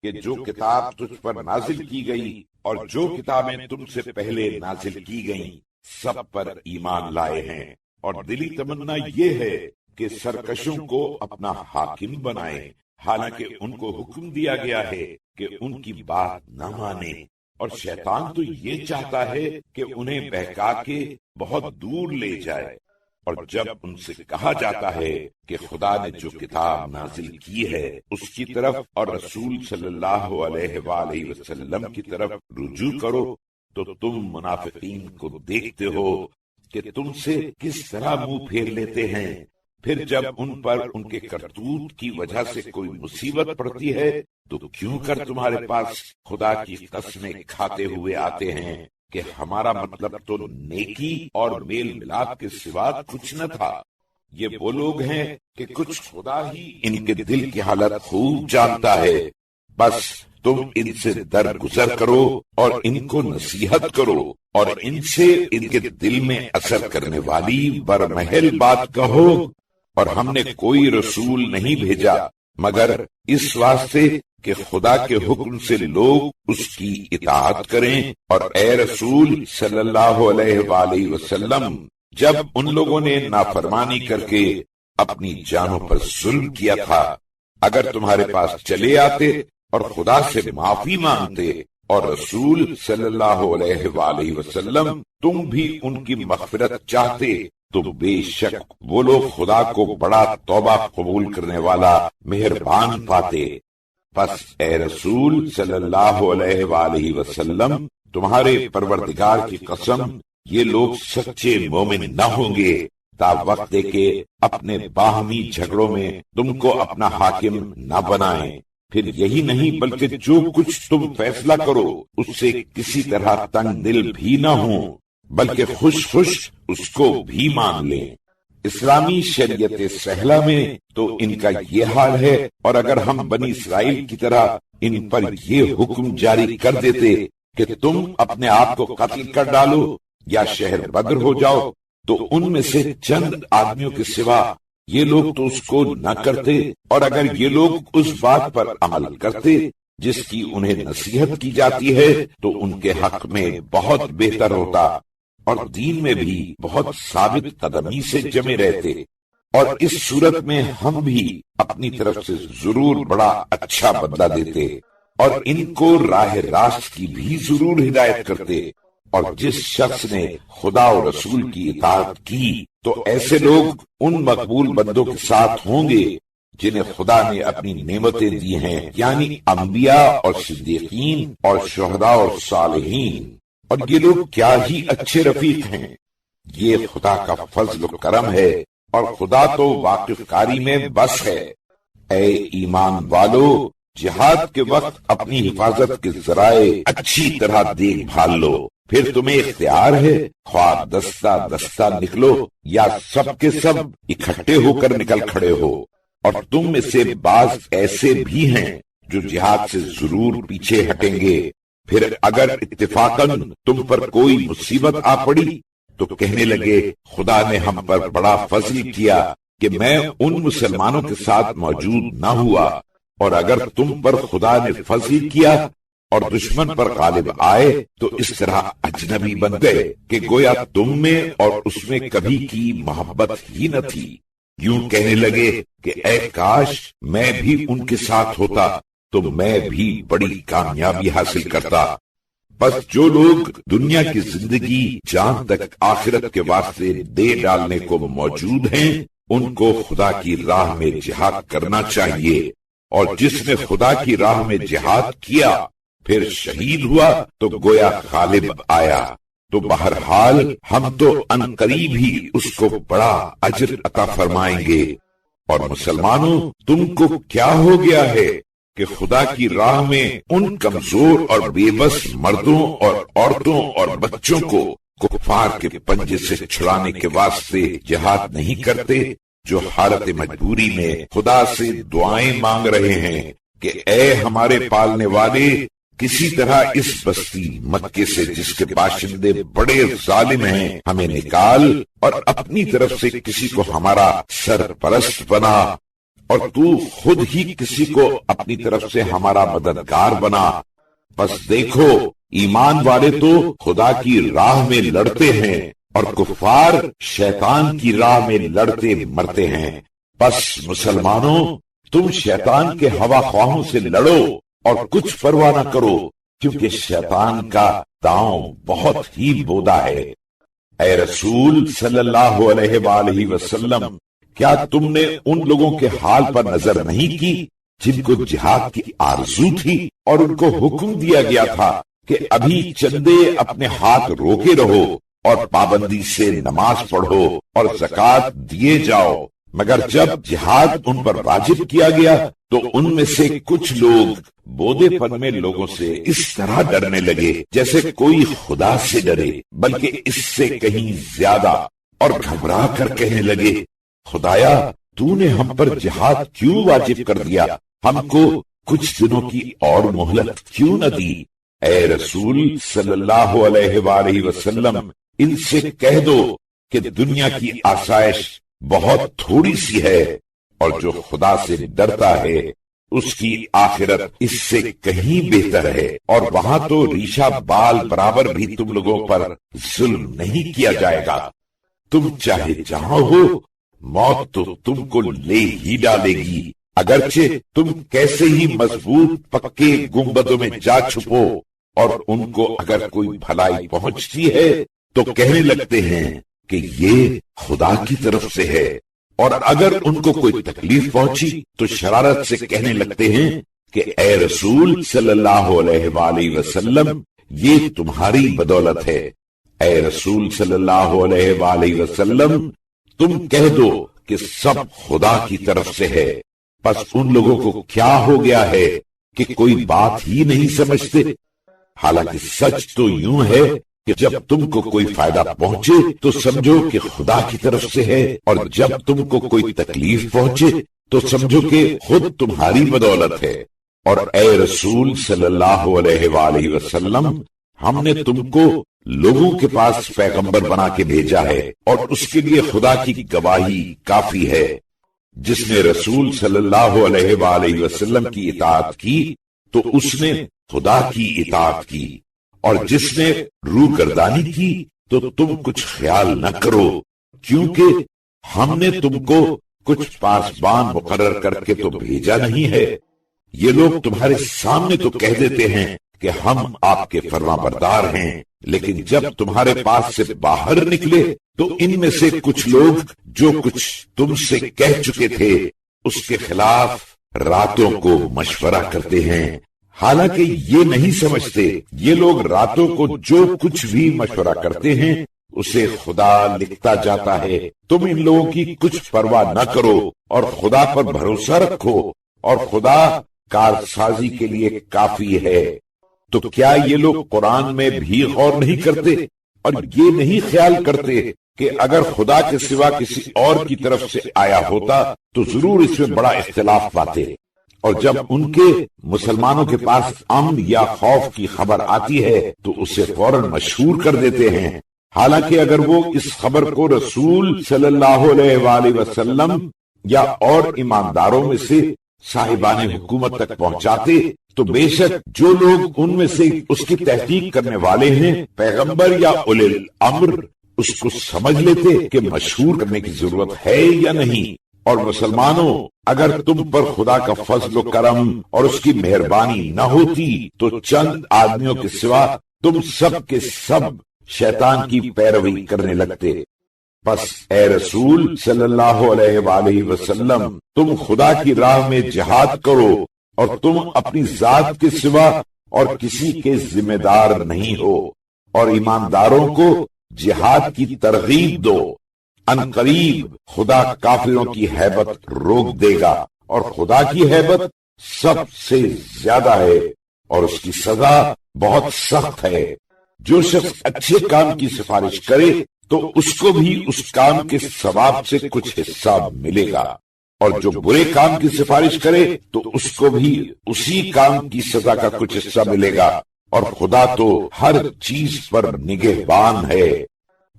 کہ جو کتاب تجھ پر نازل کی گئی اور جو کتابیں تم سے پہلے نازل کی گئیں سب پر ایمان لائے ہیں، اور دلی تمنا یہ ہے کہ سرکشوں کو اپنا حاکم بنائیں، حالانکہ ان کو حکم دیا گیا ہے کہ ان کی بات نہ مانے، اور شیطان تو یہ چاہتا ہے کہ انہیں بہکا کے بہت دور لے جائے۔ اور جب ان سے کہا جاتا ہے کہ خدا نے جو کتاب نازل کی ہے اس کی طرف اور رسول صلی اللہ علیہ وآلہ وسلم کی طرف رجوع کرو تو تم منافقین کو دیکھتے ہو کہ تم سے کس طرح منہ پھیر لیتے ہیں، پھر جب ان پر ان کے کرتوت کی وجہ سے کوئی مصیبت پڑتی ہے تو کیوں کر تمہارے پاس خدا کی قسمیں کھاتے ہوئے آتے ہیں کہ ہمارا مطلب تو نیکی اور میل ملاپ کے سوا کچھ نہ تھا۔ یہ وہ لوگ ہیں کہ کچھ خدا ہی ان کے دل کی حالت خوب جانتا ہے، بس تم ان سے درگزر کرو اور ان کو نصیحت کرو اور ان سے ان کے دل میں اثر کرنے والی برمحل بات کہو۔ اور ہم نے کوئی رسول نہیں بھیجا مگر اس واسطے کہ خدا کے حکم سے لوگ اس کی اطاعت کریں، اور اے رسول صلی اللہ علیہ وآلہ وسلم، جب ان لوگوں نے نافرمانی کر کے اپنی جانوں پر ظلم کیا تھا، اگر تمہارے پاس چلے آتے اور خدا سے معافی مانگتے اور رسول صلی اللہ علیہ وآلہ وسلم تم بھی ان کی مغفرت چاہتے تو بے شک وہ لوگ خدا کو بڑا توبہ قبول کرنے والا مہربان پاتے۔ پس اے رسول صلی اللہ علیہ وآلہ وسلم، تمہارے پروردگار کی قسم، یہ لوگ سچے مومن نہ ہوں گے تا وقت دے کے اپنے باہمی جھگڑوں میں تم کو اپنا حاکم نہ بنائیں۔ پھر یہی نہیں بلکہ جو کچھ تم فیصلہ کرو اس سے کسی طرح تنگ دل بھی نہ ہوں، بلکہ خوش خوش اس کو بھی مان لیں۔ اسلامی شریعت سہلہ میں تو ان کا یہ حال ہے، اور اگر ہم بنی اسرائیل کی طرح ان پر یہ حکم جاری کر دیتے کہ تم اپنے آپ کو قتل کر ڈالو یا شہر بدر ہو جاؤ تو ان میں سے چند آدمیوں کے سوا یہ لوگ تو اس کو نہ کرتے، اور اگر یہ لوگ اس بات پر عمل کرتے جس کی انہیں نصیحت کی جاتی ہے تو ان کے حق میں بہت بہتر ہوتا اور دین میں بھی بہت ثابت قدمی سے جمے رہتے، اور اس صورت میں ہم بھی اپنی طرف سے ضرور بڑا اچھا بدلہ دیتے اور ان کو راہ راست کی بھی ضرور ہدایت کرتے۔ اور جس شخص نے خدا اور رسول کی اطاعت کی تو ایسے لوگ ان مقبول بندوں کے ساتھ ہوں گے جنہیں خدا نے اپنی نعمتیں دی ہیں، یعنی انبیاء اور صدیقین اور شہداء اور صالحین، اور یہ لوگ کیا ہی اچھے رفیق ہیں۔ یہ خدا کا فضل و کرم ہے اور خدا تو واقف کاری میں بس ہے۔ اے ایمان والو، جہاد کے وقت اپنی حفاظت کے ذرائع اچھی طرح دیکھ بھال لو، پھر تمہیں اختیار ہے خواہ دستہ دستہ نکلو یا سب کے سب اکٹھے ہو کر نکل کھڑے ہو، اور تم میں سے بعض ایسے بھی ہیں جو جہاد سے ضرور پیچھے ہٹیں گے، پھر اگر اتفاقاً تم پر کوئی مصیبت آ پڑی تو کہنے لگے خدا نے ہم پر بڑا فضل کیا کہ میں ان مسلمانوں کے ساتھ موجود نہ ہوا، اور اگر تم پر خدا نے فضل کیا اور دشمن پر غالب آئے تو اس طرح اجنبی بن گئے کہ گویا تم میں اور اس میں کبھی کی محبت ہی نہ تھی۔ یوں کہنے لگے کہ اے کاش میں بھی ان کے ساتھ ہوتا تو میں بھی بڑی کامیابی حاصل کرتا۔ بس جو لوگ دنیا کی زندگی جان تک آخرت کے واسطے دے ڈالنے کو موجود ہیں، ان کو خدا کی راہ میں جہاد کرنا چاہیے، اور جس نے خدا کی راہ میں جہاد کیا پھر شہید ہوا تو گویا غالب آیا۔ تو بہرحال ہم تو عنقریب ہی اس کو بڑا اجر عطا فرمائیں گے۔ اور مسلمانوں، تم کو کیا ہو گیا ہے کہ خدا کی راہ میں ان کمزور اور بے بس مردوں اور عورتوں اور بچوں کو کفار کے پنجے سے چھڑانے کے واسطے جہاد نہیں کرتے، جو حالت مجبوری میں خدا سے دعائیں مانگ رہے ہیں کہ اے ہمارے پالنے والے، کسی طرح اس بستی مکے سے جس کے باشندے بڑے ظالم ہیں ہمیں نکال، اور اپنی طرف سے کسی کو ہمارا سرپرست بنا، اور تو خود ہی کسی کو اپنی طرف سے ہمارا مددگار بنا۔ بس دیکھو، ایمان والے تو خدا کی راہ میں لڑتے ہیں اور کفار شیطان کی راہ میں لڑتے مرتے ہیں۔ بس مسلمانوں، تم شیطان کے ہوا خواہوں سے لڑو اور کچھ پرواہ نہ کرو، کیونکہ شیطان کا داؤں بہت ہی بودا ہے۔ اے رسول صلی اللہ علیہ وآلہ وسلم، کیا تم نے ان لوگوں کے حال پر نظر نہیں کی جن کو جہاد کی آرزو تھی اور ان کو حکم دیا گیا تھا کہ ابھی چندے اپنے ہاتھ روکے رہو اور پابندی سے نماز پڑھو اور زکوٰۃ دیے جاؤ، مگر جب جہاد ان پر واجب کیا گیا تو ان میں سے کچھ لوگ بودے پن میں لوگوں سے اس طرح ڈرنے لگے جیسے کوئی خدا سے ڈرے، بلکہ اس سے کہیں زیادہ، اور گھبرا کر کہنے لگے خدایا، تو نے ہم پر جہاد کیوں واجب کر دیا؟ ہم کو کچھ دنوں کی اور مہلت کیوں نہ دی؟ اے رسول صلی اللہ علیہ وآلہ وسلم، ان سے کہہ دو کہ دنیا کی آسائش بہت تھوڑی سی ہے، اور جو خدا سے ڈرتا ہے اس کی آخرت اس سے کہیں بہتر ہے، اور وہاں تو ریشہ بال برابر بھی تم لوگوں پر ظلم نہیں کیا جائے گا۔ تم چاہے جہاں ہو، موت تو تم کو لے ہی ڈالے گی، اگرچہ تم کیسے ہی مضبوط پکے گنبدوں میں جا چھپو، اور ان کو اگر کوئی بھلائی پہنچتی ہے تو کہنے لگتے ہیں کہ یہ خدا کی طرف سے ہے، اور اگر ان کو کوئی تکلیف پہنچی تو شرارت سے کہنے لگتے ہیں کہ اے رسول صلی اللہ علیہ وآلہ وسلم، یہ تمہاری بدولت ہے۔ اے رسول صلی اللہ علیہ وآلہ وسلم، تم کہہ دو کہ سب خدا کی طرف سے ہے۔ پس ان لوگوں کو کیا ہو گیا ہے کہ کوئی بات ہی نہیں سمجھتے؟ حالانکہ سچ تو یوں ہے کہ جب تم کو کوئی فائدہ پہنچے تو سمجھو کہ خدا کی طرف سے ہے، اور جب تم کو کوئی تکلیف پہنچے تو سمجھو کہ خود تمہاری بدولت ہے۔ اور اے رسول صلی اللہ علیہ وآلہ وسلم، ہم نے تم کو لوگوں کے پاس پیغمبر بنا کے بھیجا ہے، اور اس کے لیے خدا کی گواہی کافی ہے۔ جس نے رسول صلی اللہ علیہ وآلہ وسلم کی اطاعت کی تو اس نے خدا کی اطاعت کی، اور جس نے روگردانی کی تو تم کچھ خیال نہ کرو، کیونکہ ہم نے تم کو کچھ پاسبان مقرر کر کے تو بھیجا نہیں ہے۔ یہ لوگ تمہارے سامنے تو کہہ دیتے ہیں کہ ہم آپ کے فرما بردار ہیں، لیکن جب تمہارے پاس سے باہر نکلے تو ان میں سے کچھ لوگ جو کچھ تم سے کہہ چکے تھے اس کے خلاف راتوں کو مشورہ کرتے ہیں، حالانکہ یہ نہیں سمجھتے یہ لوگ راتوں کو جو کچھ بھی مشورہ کرتے ہیں اسے خدا لکھتا جاتا ہے۔ تم ان لوگوں کی کچھ پرواہ نہ کرو اور خدا پر بھروسہ رکھو، اور خدا کارسازی کے لیے کافی ہے۔ تو کیا یہ لوگ قرآن میں بھی غور نہیں کرتے اور یہ نہیں خیال کرتے کہ اگر خدا کے سوا کسی اور کی طرف سے آیا ہوتا تو ضرور اس میں بڑا اختلاف پاتے، اور جب ان کے مسلمانوں کے پاس امن یا خوف کی خبر آتی ہے تو اسے فوراً مشہور کر دیتے ہیں، حالانکہ اگر وہ اس خبر کو رسول صلی اللہ علیہ وآلہ وسلم یا اور ایمانداروں میں سے صاحبان حکومت تک پہنچاتے تو بے شک جو لوگ ان میں سے اس کی تحقیق کرنے والے ہیں پیغمبر یا اولی الامر اس کو سمجھ لیتے کہ مشہور کرنے کی ضرورت ہے یا نہیں۔ اور مسلمانوں، اگر تم پر خدا کا فضل و کرم اور اس کی مہربانی نہ ہوتی تو چند آدمیوں کے سوا تم سب کے سب شیطان کی پیروی کرنے لگتے۔ پس اے رسول صلی اللہ علیہ وآلہ وسلم، تم خدا کی راہ میں جہاد کرو اور تم اپنی ذات کے سوا اور کسی کے ذمہ دار نہیں ہو، اور ایمانداروں کو جہاد کی ترغیب دو۔ ان قریب خدا کافروں کی ہیبت روک دے گا، اور خدا کی ہیبت سب سے زیادہ ہے اور اس کی سزا بہت سخت ہے۔ جو شخص اچھے کام کی سفارش کرے تو اس کو بھی اس کام کے ثواب سے کچھ حصہ ملے گا، اور جو برے کام کی سفارش کرے تو اس کو بھی اسی کام کی سزا کا کچھ حصہ ملے گا، اور خدا تو ہر چیز پر نگہبان ہے۔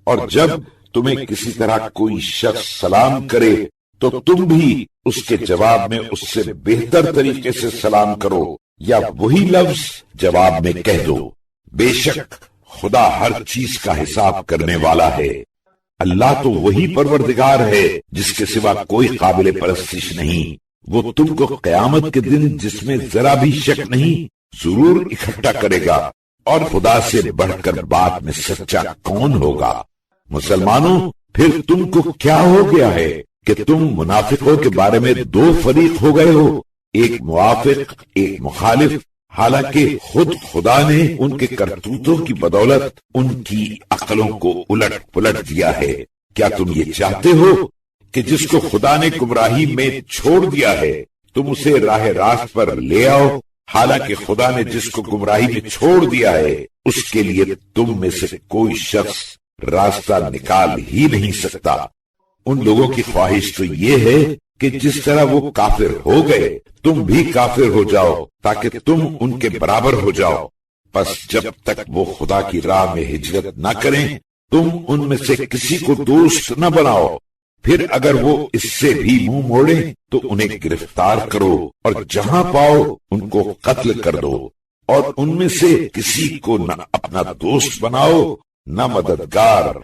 اور جب تمہیں کسی طرح کوئی شخص سلام کرے تو تم بھی اس کے جواب میں اس سے بہتر طریقے سے سلام کرو، یا وہی لفظ جواب میں کہہ دو۔ بے شک خدا ہر چیز کا حساب کرنے والا ہے۔ اللہ تو وہی پروردگار ہے جس کے سوا کوئی قابل پرستش نہیں۔ وہ تم کو قیامت کے دن جس میں ذرا بھی شک نہیں ضرور اکٹھا کرے گا، اور خدا سے بڑھ کر بات میں سچا کون ہوگا؟ مسلمانوں، پھر تم کو کیا ہو گیا ہے کہ تم منافقوں کے بارے میں دو فریق ہو گئے ہو، ایک موافق ایک مخالف، حالانکہ خود خدا نے ان کے کرتوتوں کی بدولت ان کی عقلوں کو الٹ پلٹ دیا ہے۔ کیا تم یہ چاہتے ہو کہ جس کو خدا نے گمراہی میں چھوڑ دیا ہے تم اسے راہ راست پر لے آؤ؟ حالانکہ خدا نے جس کو گمراہی میں چھوڑ دیا ہے اس کے لیے تم میں سے کوئی شخص راستہ نکال ہی نہیں سکتا۔ ان لوگوں کی خواہش تو یہ ہے کہ جس طرح وہ کافر ہو گئے تم بھی کافر ہو جاؤ تاکہ تم ان کے برابر ہو جاؤ۔ پس جب تک وہ خدا کی راہ میں ہجرت نہ کریں تم ان میں سے کسی کو دوست نہ بناؤ، پھر اگر وہ اس سے بھی منہ موڑیں تو انہیں گرفتار کرو اور جہاں پاؤ ان کو قتل کر دو، اور ان میں سے کسی کو نہ اپنا دوست بناؤ نہ مددگار،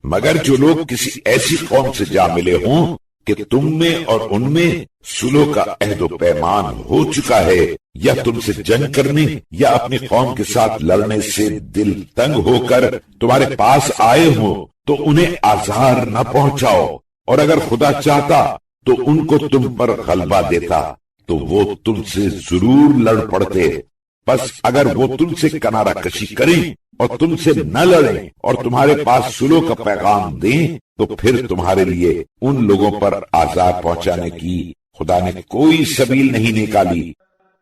مگر جو لوگ کسی ایسی قوم سے جا ملے ہوں کہ تم میں اور ان میں صلح کا عہد و پیمان ہو چکا ہے، یا تم سے جنگ کرنے یا اپنی قوم کے ساتھ لڑنے سے دل تنگ ہو کر تمہارے پاس آئے ہوں تو انہیں آزار نہ پہنچاؤ، اور اگر خدا چاہتا تو ان کو تم پر غلبہ دیتا تو وہ تم سے ضرور لڑ پڑتے۔ بس اگر وہ تم سے کنارہ کشی کریں اور تم سے نہ لڑیں اور تمہارے پاس صلح کا پیغام دیں تو پھر تمہارے لیے ان لوگوں پر آزار پہنچانے کی خدا نے کوئی سبیل نہیں نکالی۔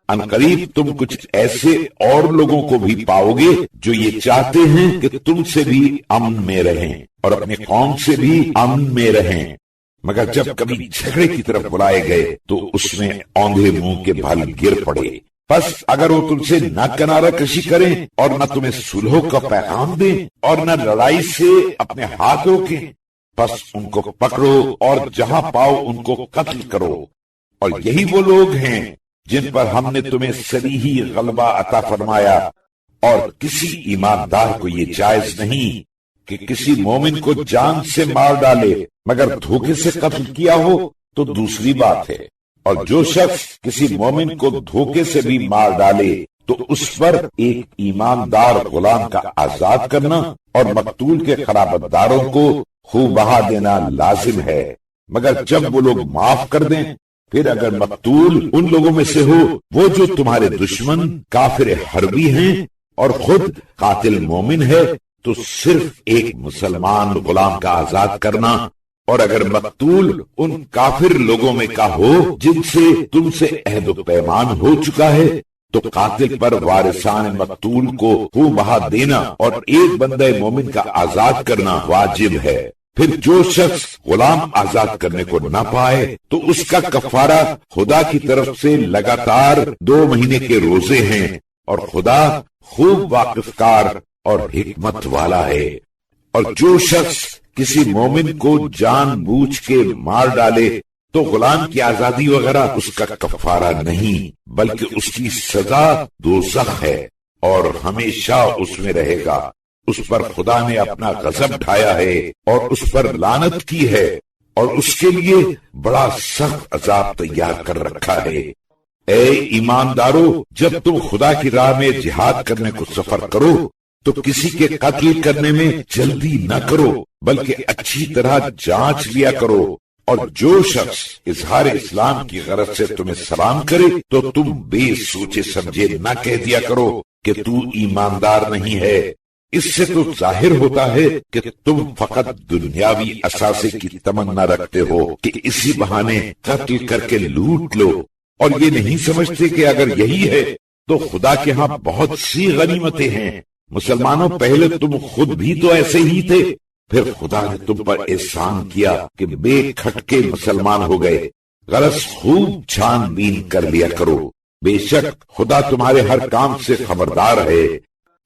ان قریب تم کچھ ایسے اور لوگوں کو بھی پاؤ گے جو یہ چاہتے ہیں کہ تم سے بھی امن میں رہیں اور اپنی قوم سے بھی امن میں رہیں، مگر جب کبھی جھگڑے کی طرف بلائے گئے تو اس میں اوندھے منہ کے بھل گر پڑے۔ بس اگر وہ تم سے نہ کنارہ کشی کریں اور نہ تمہیں صلح کا پیغام دیں اور نہ لڑائی سے اپنے ہاتھ روکیں، بس ان کو پکڑو اور جہاں پاؤ ان کو قتل کرو، اور یہی وہ لوگ ہیں جن پر ہم نے تمہیں صریحی غلبہ عطا فرمایا، اور کسی ایماندار کو یہ جائز نہیں کہ کسی مومن کو جان سے مار ڈالے، مگر دھوکے سے قتل کیا ہو تو دوسری بات ہے، اور جو شخص کسی مومن کو دھوکے سے بھی مار ڈالے تو اس پر ایک ایماندار غلام کا آزاد کرنا اور مقتول کے قرابت داروں کو خوب بہا دینا لازم ہے، مگر جب وہ لوگ معاف کر دیں، پھر اگر مقتول ان لوگوں میں سے ہو وہ جو تمہارے دشمن کافر حربی ہیں اور خود قاتل مومن ہے تو صرف ایک مسلمان غلام کا آزاد کرنا، اور اگر مقتول ان کافر لوگوں میں کا ہو جن سے تم سے عہد و پیمان ہو چکا ہے تو قاتل پر وارثان مقتول کو خوب بہا دینا اور ایک بندہ مومن کا آزاد کرنا واجب ہے۔ پھر جو شخص غلام آزاد کرنے کو نہ پائے تو اس کا کفارہ خدا کی طرف سے لگاتار 2 مہینے کے روزے ہیں، اور خدا خوب واقف کار اور حکمت والا ہے۔ اور جو شخص کسی مومن کو جان بوجھ کے مار ڈالے تو غلام کی آزادی وغیرہ اس کا کفارہ نہیں، بلکہ اس کی سزا دوزخ ہے اور ہمیشہ اس میں رہے گا۔ اس پر خدا نے اپنا غضب ڈھایا ہے اور اس پر لعنت کی ہے اور اس کے لیے بڑا سخت عذاب تیار کر رکھا ہے۔ اے ایماندارو، جب تم خدا کی راہ میں جہاد کرنے کو سفر کرو تو کسی کے قتل کرنے میں جلدی نہ کرو، بلکہ اچھی طرح جانچ لیا کرو، اور جو شخص اظہار اسلام کی غرض سے تمہیں سلام کرے تو تم بے سوچے سمجھے نہ کہہ دیا کرو کہ تو ایماندار نہیں ہے۔ اس سے تو ظاہر ہوتا ہے کہ تم فقط دنیاوی اثاثے کی تمنا رکھتے ہو کہ اسی بہانے قتل کر کے لوٹ لو، اور یہ نہیں سمجھتے کہ اگر یہی ہے تو خدا کے ہاں بہت سی غنیمتیں ہیں۔ مسلمانوں، پہلے تم خود بھی تو ایسے ہی تھے، پھر خدا نے تم پر احسان کیا کہ بے کھٹکے مسلمان ہو گئے۔ غرض خوب چھان بین کر لیا کرو، بے شک خدا تمہارے ہر کام سے خبردار ہے۔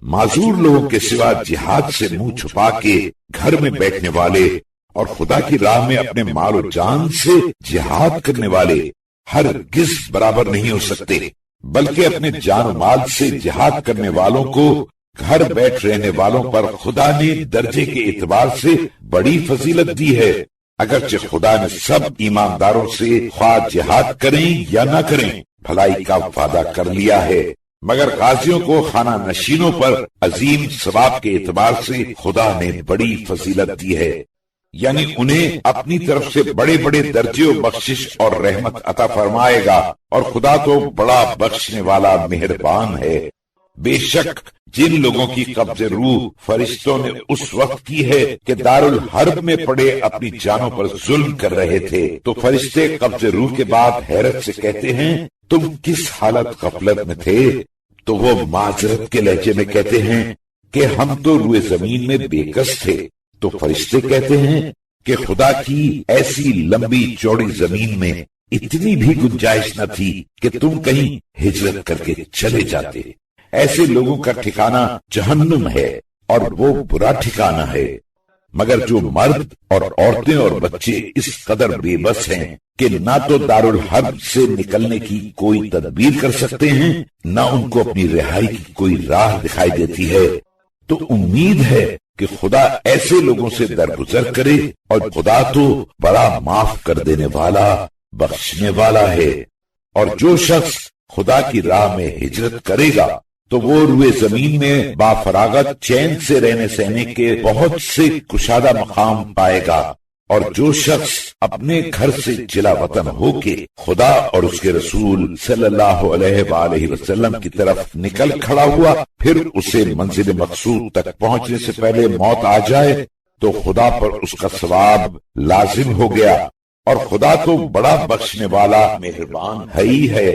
معذور لوگوں کے سوا جہاد سے منہ چھپا کے گھر میں بیٹھنے والے اور خدا کی راہ میں اپنے مال و جان سے جہاد کرنے والے ہرگز برابر نہیں ہو سکتے، بلکہ اپنے جان و مال سے جہاد کرنے والوں کو گھر بیٹھ رہنے والوں پر خدا نے درجے کے اعتبار سے بڑی فضیلت دی ہے۔ اگرچہ خدا نے سب ایمانداروں سے خواہ جہاد کریں یا نہ کریں بھلائی کا وعدہ کر لیا ہے، مگر غازیوں کو خانہ نشینوں پر عظیم ثواب کے اعتبار سے خدا نے بڑی فضیلت دی ہے، یعنی انہیں اپنی طرف سے بڑے بڑے درجے و بخشش اور رحمت عطا فرمائے گا، اور خدا تو بڑا بخشنے والا مہربان ہے۔ بے شک جن لوگوں کی قبض روح فرشتوں نے اس وقت کی ہے کہ دارالحرب میں پڑے اپنی جانوں پر ظلم کر رہے تھے، تو فرشتے قبض روح کے بعد حیرت سے کہتے ہیں تم کس حالت غفلت میں تھے؟ تو وہ معذرت کے لہجے میں کہتے ہیں کہ ہم تو روئے زمین میں بے کس تھے۔ تو فرشتے کہتے ہیں کہ خدا کی ایسی لمبی چوڑی زمین میں اتنی بھی گنجائش نہ تھی کہ تم کہیں ہجرت کر کے چلے جاتے۔ ایسے لوگوں کا ٹھکانہ جہنم ہے اور وہ برا ٹھکانہ ہے۔ مگر جو مرد اور عورتیں اور بچے اس قدر بے بس ہیں کہ نہ تو دارالحرب سے نکلنے کی کوئی تدبیر کر سکتے ہیں، نہ ان کو اپنی رہائی کی کوئی راہ دکھائی دیتی ہے، تو امید ہے کہ خدا ایسے لوگوں سے درگزر کرے، اور خدا تو بڑا معاف کر دینے والا بخشنے والا ہے۔ اور جو شخص خدا کی راہ میں ہجرت کرے گا تو وہ روئے زمین میں بافراغت چین سے رہنے سہنے کے بہت سے کشادہ مقام پائے گا، اور جو شخص اپنے گھر سے جلا وطن ہو کے خدا اور اس کے رسول صلی اللہ علیہ وآلہ وسلم کی طرف نکل کھڑا ہوا، پھر اسے منزل مقصود تک پہنچنے سے پہلے موت آ جائے تو خدا پر اس کا ثواب لازم ہو گیا، اور خدا تو بڑا بخشنے والا مہربان ہے ہی ہے۔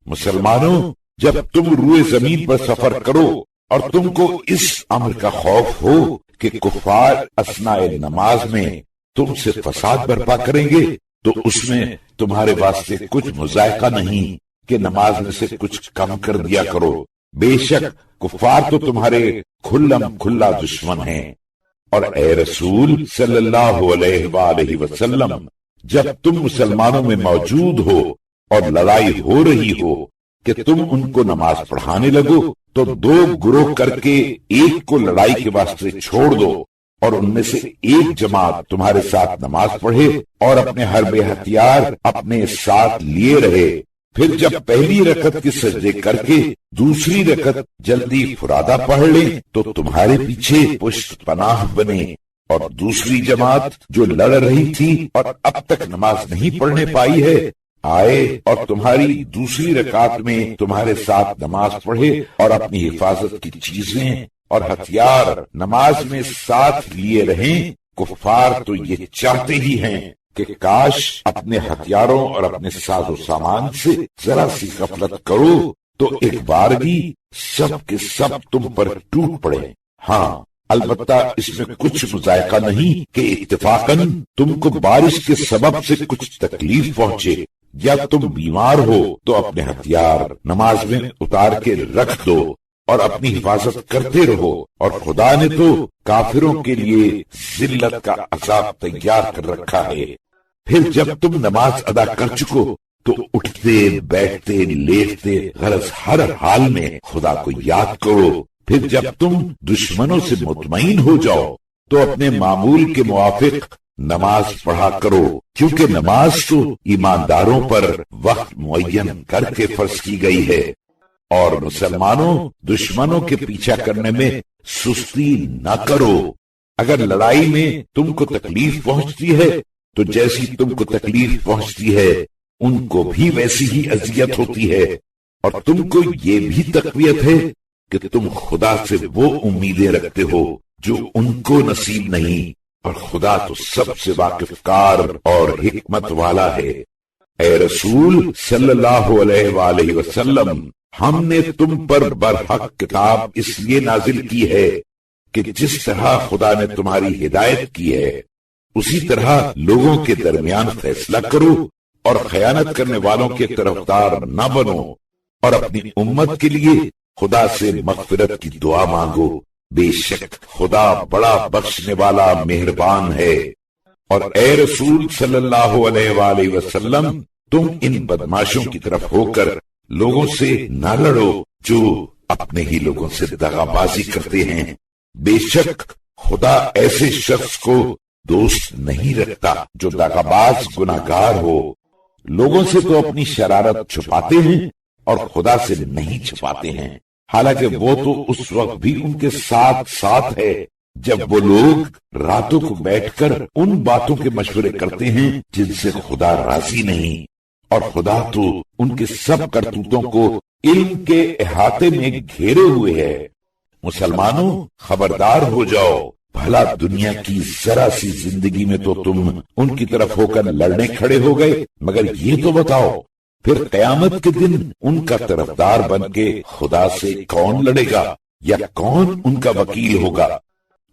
مسلمانوں، جب تم روئے زمین پر سفر کرو اور تم کو اس امر کا خوف ہو کہ کفار اثناء نماز میں تم سے فساد برپا کریں گے، تو اس میں تمہارے واسطے کچھ مذائقہ نہیں کہ نماز میں سے کچھ کم کر دیا کرو۔ بے شک کفار تو تمہارے کھلم کھلا دشمن ہیں۔ اور اے رسول صلی اللہ علیہ وآلہ وسلم، جب تم مسلمانوں میں موجود ہو اور لڑائی ہو رہی ہو کہ تم ان کو نماز پڑھانے لگو، تو دو گروہ کر کے ایک کو لڑائی کے واسطے چھوڑ دو، اور ان میں سے ایک جماعت تمہارے ساتھ نماز پڑھے اور اپنے حرب ہتھیار اپنے ساتھ لیے رہے۔ پھر جب پہلی رکعت کے سجدے کر کے دوسری رکعت جلدی فرادہ پڑھ لیں تو تمہارے پیچھے پشت پناہ بنے، اور دوسری جماعت جو لڑ رہی تھی اور اب تک نماز نہیں پڑھنے پائی ہے آئے اور تمہاری دوسری رکعت میں تمہارے ساتھ نماز پڑھے، اور اپنی حفاظت کی چیزیں اور ہتھیار نماز میں ساتھ لیے رہیں۔ کفار تو یہ چاہتے ہی ہیں کہ کاش اپنے ہتھیاروں اور اپنے ساز و سامان سے ذرا سی غفلت کرو تو ایک بار بھی سب کے سب تم پر ٹوٹ پڑے۔ ہاں، البتہ اس میں کچھ مذائقہ نہیں کہ اتفاقاً تم کو بارش کے سبب سے کچھ تکلیف پہنچے، یا تم بیمار ہو تو اپنے ہتھیار نماز میں اتار کے رکھ دو، اور اپنی حفاظت کرتے رہو، اور خدا نے تو کافروں کے لیے ذلت کا عذاب تیار کر رکھا ہے۔ پھر جب تم نماز ادا کر چکو تو اٹھتے بیٹھتے لیٹتے غرض ہر حال میں خدا کو یاد کرو۔ پھر جب تم دشمنوں سے مطمئن ہو جاؤ تو اپنے معمول کے موافق نماز پڑھا کرو، کیونکہ نماز تو ایمانداروں پر وقت معین کر کے فرض کی گئی ہے۔ اور مسلمانوں، دشمنوں کے پیچھا کرنے میں سستی نہ کرو۔ اگر لڑائی میں تم کو تکلیف پہنچتی ہے تو جیسی تم کو تکلیف پہنچتی ہے ان کو بھی ویسی ہی اذیت ہوتی ہے، اور تم کو یہ بھی تقویت ہے کہ تم خدا سے وہ امیدیں رکھتے ہو جو ان کو نصیب نہیں، اور خدا تو سب سے واقف کار اور حکمت والا ہے۔ اے رسول صلی اللہ علیہ وآلہ وسلم، ہم نے تم پر برحق کتاب اس لیے نازل کی ہے کہ جس طرح خدا نے تمہاری ہدایت کی ہے اسی طرح لوگوں کے درمیان فیصلہ کرو، اور خیانت کرنے والوں کے طرفدار نہ بنو، اور اپنی امت کے لیے خدا سے مغفرت کی دعا مانگو، بے شک خدا بڑا بخشنے والا مہربان ہے۔ اور اے رسول صلی اللہ علیہ وآلہ وسلم، تم ان بدماشوں کی طرف ہو کر لوگوں سے نہ لڑو جو اپنے ہی لوگوں سے دغا بازی کرتے ہیں، بے شک خدا ایسے شخص کو دوست نہیں رکھتا جو دغا باز گناہگار ہو۔ لوگوں سے تو اپنی شرارت چھپاتے ہیں اور خدا سے نہیں چھپاتے ہیں، حالانکہ وہ تو اس وقت بھی ان کے ساتھ ساتھ ہے جب وہ لوگ راتوں کو بیٹھ کر ان باتوں کے مشورے کرتے ہیں جن سے خدا راضی نہیں، اور خدا تو ان کے سب کرتوتوں کو علم کے احاطے میں گھیرے ہوئے ہے۔ مسلمانوں، خبردار ہو جاؤ، بھلا دنیا کی ذرا سی زندگی میں تو تم ان کی طرف ہو کر لڑنے کھڑے ہو گئے، مگر یہ تو بتاؤ پھر قیامت کے دن ان کا طرفدار بن کے خدا سے کون لڑے گا یا کون ان کا وکیل ہوگا؟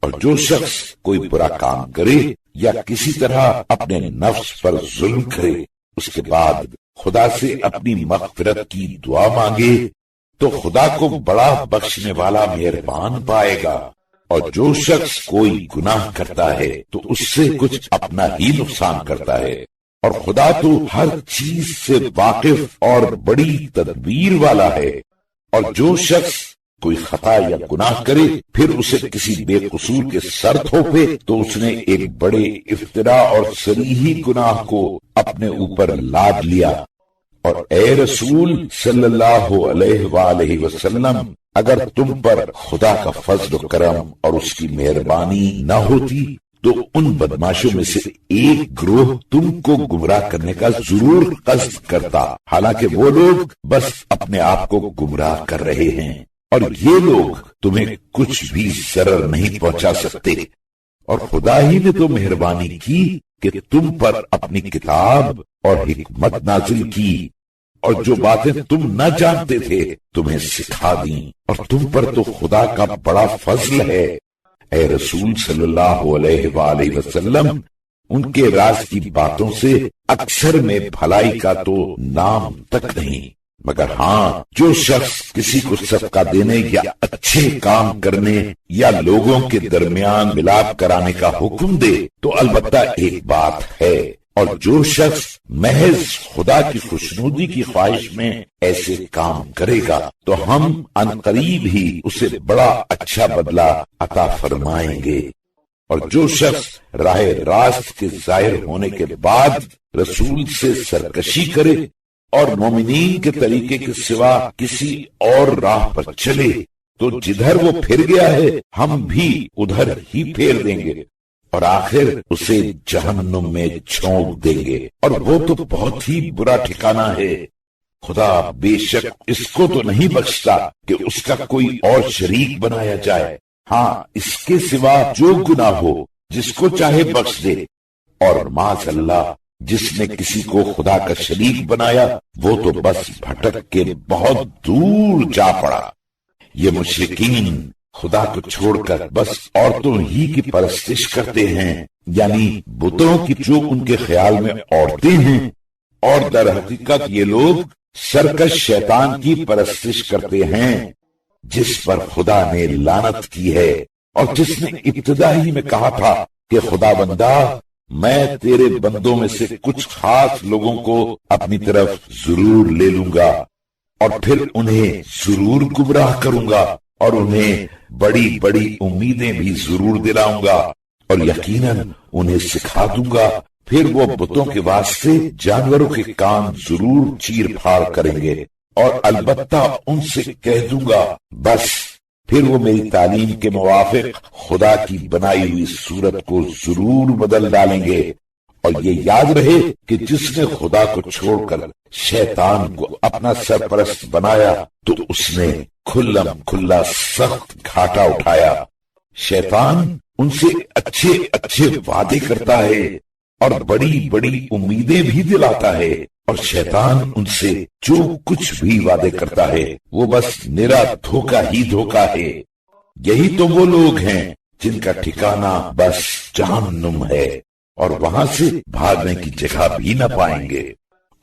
اور جو شخص کوئی برا کام کرے یا کسی طرح اپنے نفس پر ظلم کرے، اس کے بعد خدا سے اپنی مغفرت کی دعا مانگے تو خدا کو بڑا بخشنے والا مہربان پائے گا۔ اور جو شخص کوئی گناہ کرتا ہے تو اس سے کچھ اپنا ہی نقصان کرتا ہے، اور خدا تو ہر چیز سے واقف اور بڑی تدبیر والا ہے۔ اور جو شخص کوئی خطا یا گناہ کرے پھر اسے کسی بے قصور کے سر تھوپے تو اس نے ایک بڑے افتراء اور صریحی گناہ کو اپنے اوپر لاد لیا۔ اور اے رسول صلی اللہ علیہ وآلہ وسلم، اگر تم پر خدا کا فضل و کرم اور اس کی مہربانی نہ ہوتی تو ان بدماشوں میں سے ایک گروہ تم کو گمراہ کرنے کا ضرور قصد کرتا، حالانکہ وہ لوگ بس اپنے آپ کو گمراہ کر رہے ہیں، اور یہ لوگ تمہیں کچھ بھی ضرر نہیں پہنچا سکتے۔ اور خدا ہی نے تو مہربانی کی کہ تم پر اپنی کتاب اور حکمت نازل کی، اور جو باتیں تم نہ جانتے تھے تمہیں سکھا دیں، اور تم پر تو خدا کا بڑا فضل ہے۔ اے رسول صلی اللہ علیہ وآلہ وسلم، ان کے راز کی باتوں سے اکثر میں بھلائی کا تو نام تک نہیں، مگر ہاں جو شخص کسی کو صدقہ دینے یا اچھے کام کرنے یا لوگوں کے درمیان ملاپ کرانے کا حکم دے تو البتہ ایک بات ہے، اور جو شخص محض خدا کی خوشنودی کی خواہش میں ایسے کام کرے گا تو ہم عنقریب ہی اسے بڑا اچھا بدلہ عطا فرمائیں گے۔ اور جو شخص راہ راست کے ظاہر ہونے کے بعد رسول سے سرکشی کرے اور مومنین کے طریقے کے سوا کسی اور راہ پر چلے تو جدھر وہ پھر گیا ہے ہم بھی ادھر ہی پھیر دیں گے، اور آخر اسے جہنم میں جھونک دیں گے، اور وہ تو بہت ہی برا ٹھکانہ ہے۔ خدا بے شک اس کو تو نہیں بخشتا کہ اس کا کوئی اور شریک بنایا جائے، ہاں اس کے سوا جو گناہ ہو جس کو چاہے بخش دے، اور معاذ اللہ جس نے کسی کو خدا کا شریک بنایا وہ تو بس بھٹک کے بہت دور جا پڑا۔ یہ مشرکین خدا کو چھوڑ کر بس عورتوں ہی کی پرستش کرتے ہیں، یعنی بتوں کی جو ان کے خیال میں عورتیں ہیں، اور در حقیقت یہ لوگ سرکش شیطان کی پرستش کرتے ہیں۔ جس پر خدا نے لعنت کی ہے اور جس نے ابتدا ہی میں کہا تھا کہ خدا بندہ میں تیرے بندوں میں سے کچھ خاص لوگوں کو اپنی طرف ضرور لے لوں گا اور پھر انہیں ضرور گمراہ کروں گا اور انہیں بڑی بڑی امیدیں بھی ضرور دلاؤں گا اور یقیناً انہیں سکھا دوں گا، پھر وہ بتوں کے واسطے جانوروں کے کان ضرور چیر پھاڑ کریں گے اور البتہ ان سے کہہ دوں گا بس، پھر وہ میری تعلیم کے موافق خدا کی بنائی ہوئی صورت کو ضرور بدل ڈالیں گے۔ اور یہ یاد رہے کہ جس نے خدا کو چھوڑ کر شیطان کو اپنا سرپرست بنایا تو اس نے کھلم کھلا سخت گھاٹا اٹھایا۔ شیطان ان سے اچھے اچھے وعدے کرتا ہے اور بڑی بڑی امیدیں بھی دلاتا ہے، اور شیطان ان سے جو کچھ بھی وعدے کرتا ہے وہ بس نرا دھوکہ ہی دھوکہ ہے۔ یہی تو وہ لوگ ہیں جن کا ٹھکانہ بس جہنم ہے اور وہاں سے بھاگنے کی جگہ بھی نہ پائیں گے۔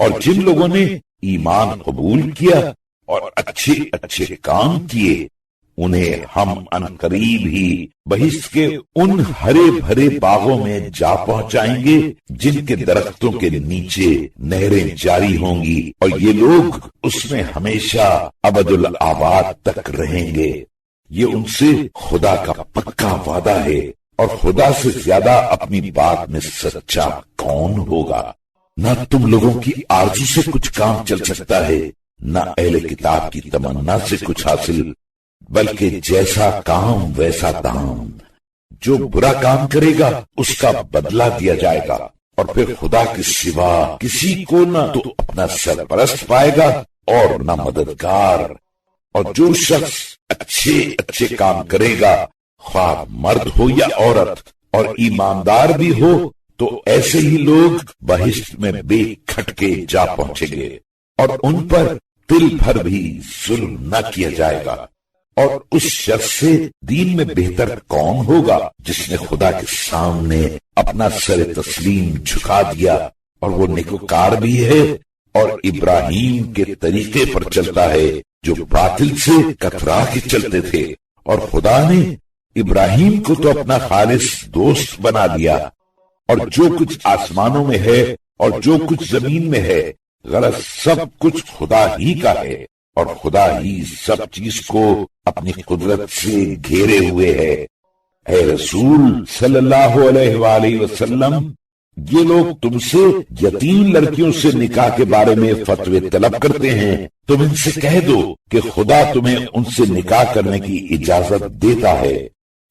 اور جن لوگوں نے ایمان قبول کیا اور اچھے اچھے کام کیے انہیں ہم عنقریب ہی بہشت کے ان ہرے بھرے باغوں میں جا پہنچائیں گے جن کے درختوں کے نیچے نہریں جاری ہوں گی، اور یہ لوگ اس میں ہمیشہ ابد الآباد تک رہیں گے۔ یہ ان سے خدا کا پکا وعدہ ہے، اور خدا سے زیادہ اپنی بات میں سچا کون ہوگا؟ نہ تم لوگوں کی آرزو سے کچھ کام چل سکتا ہے، نہ اہل کتاب کی تمنا سے کچھ حاصل، بلکہ جیسا کام ویسا دام۔ جو برا کام کرے گا اس کا بدلہ دیا جائے گا، اور پھر خدا کے سوا کسی کو نہ تو اپنا سرپرست پائے گا اور نہ مددگار۔ اور جو شخص اچھے اچھے کام کرے گا، خواہ مرد ہو یا عورت، اور ایماندار بھی ہو، تو ایسے ہی لوگ بہشت میں بے کھٹکے جا پہنچیں گے، اور ان پر تل بھر بھی ظلم نہ کیا جائے گا۔ اور اس شخص سے دین میں بہتر کون ہوگا جس نے خدا کے سامنے اپنا سر تسلیم جھکا دیا، اور وہ نیکوکار بھی ہے اور ابراہیم کے طریقے پر چلتا ہے جو باطل سے کترا کے چلتے تھے۔ اور خدا نے ابراہیم کو تو اپنا خالص دوست بنا دیا، اور جو کچھ آسمانوں میں ہے اور جو کچھ زمین میں ہے غرض سب کچھ خدا ہی کا ہے، اور خدا ہی سب چیز کو اپنی قدرت سے گھیرے ہوئے ہے۔ اے رسول صلی اللہ علیہ وآلہ وسلم، یہ لوگ تم سے یتیم لڑکیوں سے نکاح کے بارے میں فتوے طلب کرتے ہیں، تم ان سے کہہ دو کہ خدا تمہیں ان سے نکاح کرنے کی اجازت دیتا ہے،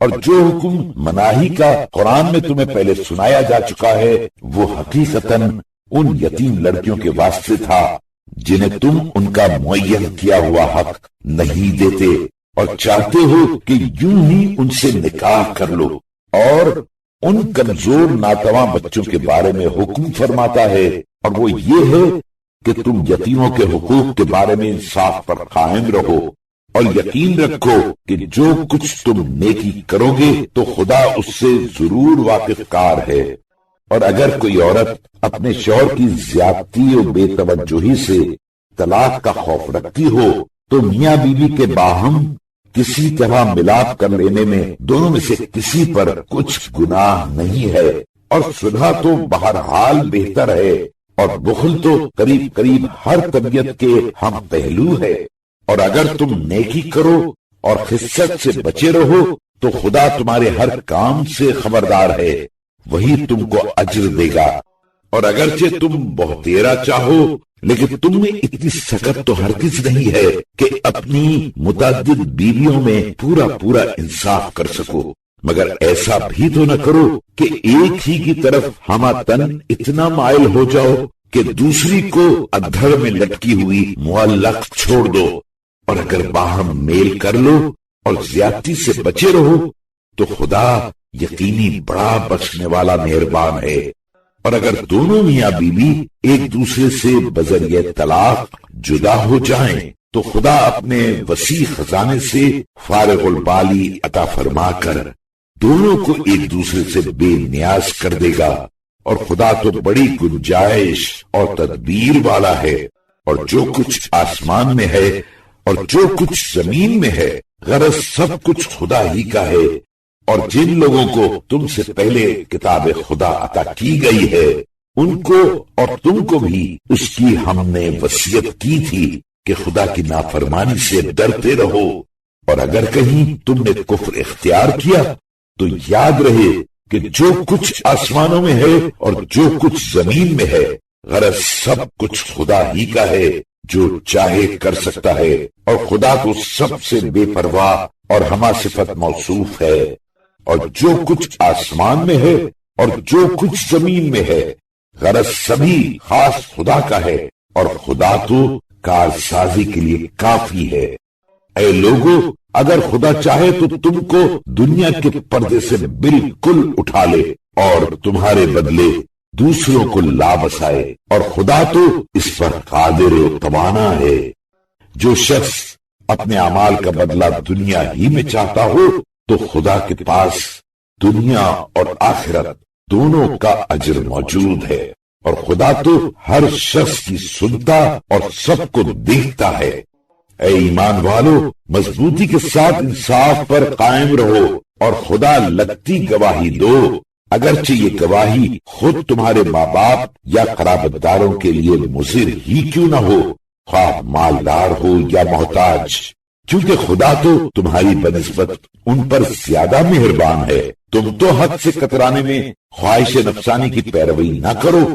اور جو حکم مناہی کا قرآن میں تمہیں پہلے سنایا جا چکا ہے وہ حقیقتاً ان یتیم لڑکیوں کے واسطے تھا جنہیں تم ان کا معین کیا ہوا حق نہیں دیتے، اور چاہتے ہو کہ یوں ہی ان سے نکاح کر لو۔ اور ان کمزور ناتواں بچوں کے بارے میں حکم فرماتا ہے، اور وہ یہ ہے کہ تم یتیموں کے حقوق کے بارے میں انصاف پر قائم رہو، اور یقین رکھو کہ جو کچھ تم نیکی کرو گے تو خدا اس سے ضرور واقف کار ہے۔ اور اگر کوئی عورت اپنے شوہر کی زیادتی اور بے توجہی سے طلاق کا خوف رکھتی ہو تو میاں بیوی کے باہم کسی طرح ملاپ کر لینے میں دونوں میں سے کسی پر کچھ گناہ نہیں ہے، اور صلح تو بہرحال بہتر ہے، اور بخل تو قریب قریب ہر طبیعت کے ہم پہلو ہے۔ اور اگر تم نیکی کرو اور خست سے بچے رہو تو خدا تمہارے ہر کام سے خبردار ہے، وہی تم کو اجر دے گا۔ اور اگرچہ تم بہتیرا چاہو لیکن تم میں اتنی سخت تو ہرگز نہیں ہے کہ اپنی متعدد بیویوں میں پورا انصاف کر سکو، مگر ایسا بھی تو نہ کرو کہ ایک ہی کی طرف ہمہ تن اتنا مائل ہو جاؤ کہ دوسری کو ادھر میں لٹکی ہوئی معلق چھوڑ دو۔ اور اگر باہم میل کر لو اور زیادتی سے بچے رہو تو خدا یقینی بڑا بخشنے والا مہربان ہے۔ اور اگر دونوں میاں بیوی ایک دوسرے سے بذریعہ طلاق جدا ہو جائیں تو خدا اپنے وسیع خزانے سے فارغ البالی عطا فرما کر دونوں کو ایک دوسرے سے بے نیاز کر دے گا، اور خدا تو بڑی گنجائش اور تدبیر والا ہے۔ اور جو کچھ آسمان میں ہے اور جو کچھ زمین میں ہے غرض سب کچھ خدا ہی کا ہے، اور جن لوگوں کو تم سے پہلے کتاب خدا عطا کی گئی ہے ان کو اور تم کو بھی اس کی ہم نے وصیت کی تھی کہ خدا کی نافرمانی سے ڈرتے رہو، اور اگر کہیں تم نے کفر اختیار کیا تو یاد رہے کہ جو کچھ آسمانوں میں ہے اور جو کچھ زمین میں ہے غرض سب کچھ خدا ہی کا ہے، جو چاہے کر سکتا ہے، اور خدا کو سب سے بے پرواہ اور ہمہ صفت موصوف ہے۔ اور جو کچھ آسمان میں ہے اور جو کچھ زمین میں ہے غرض سبھی خاص خدا کا ہے، اور خدا تو کارسازی کے لیے کافی ہے۔ اے لوگو، اگر خدا چاہے تو تم کو دنیا کے پردے سے بالکل اٹھا لے اور تمہارے بدلے دوسروں کو لا بسائے، اور خدا تو اس پر قادر و توانا ہے۔ جو شخص اپنے اعمال کا بدلہ دنیا ہی میں چاہتا ہو تو خدا کے پاس دنیا اور آخرت دونوں کا اجر موجود ہے، اور خدا تو ہر شخص کی سنتا اور سب کو دیکھتا ہے۔ اے ایمان والو، مضبوطی کے ساتھ انصاف پر قائم رہو اور خدا لگتی گواہی دو، اگرچہ یہ گواہی خود تمہارے ماں باپ یا قرابت داروں کے لیے مضر ہی کیوں نہ ہو، خواہ مالدار ہو یا محتاج، کیونکہ خدا تو تمہاری بنسبت ان پر زیادہ مہربان ہے۔ تم تو حد سے کترانے میں خواہش نفسانی کی پیروی نہ کرو،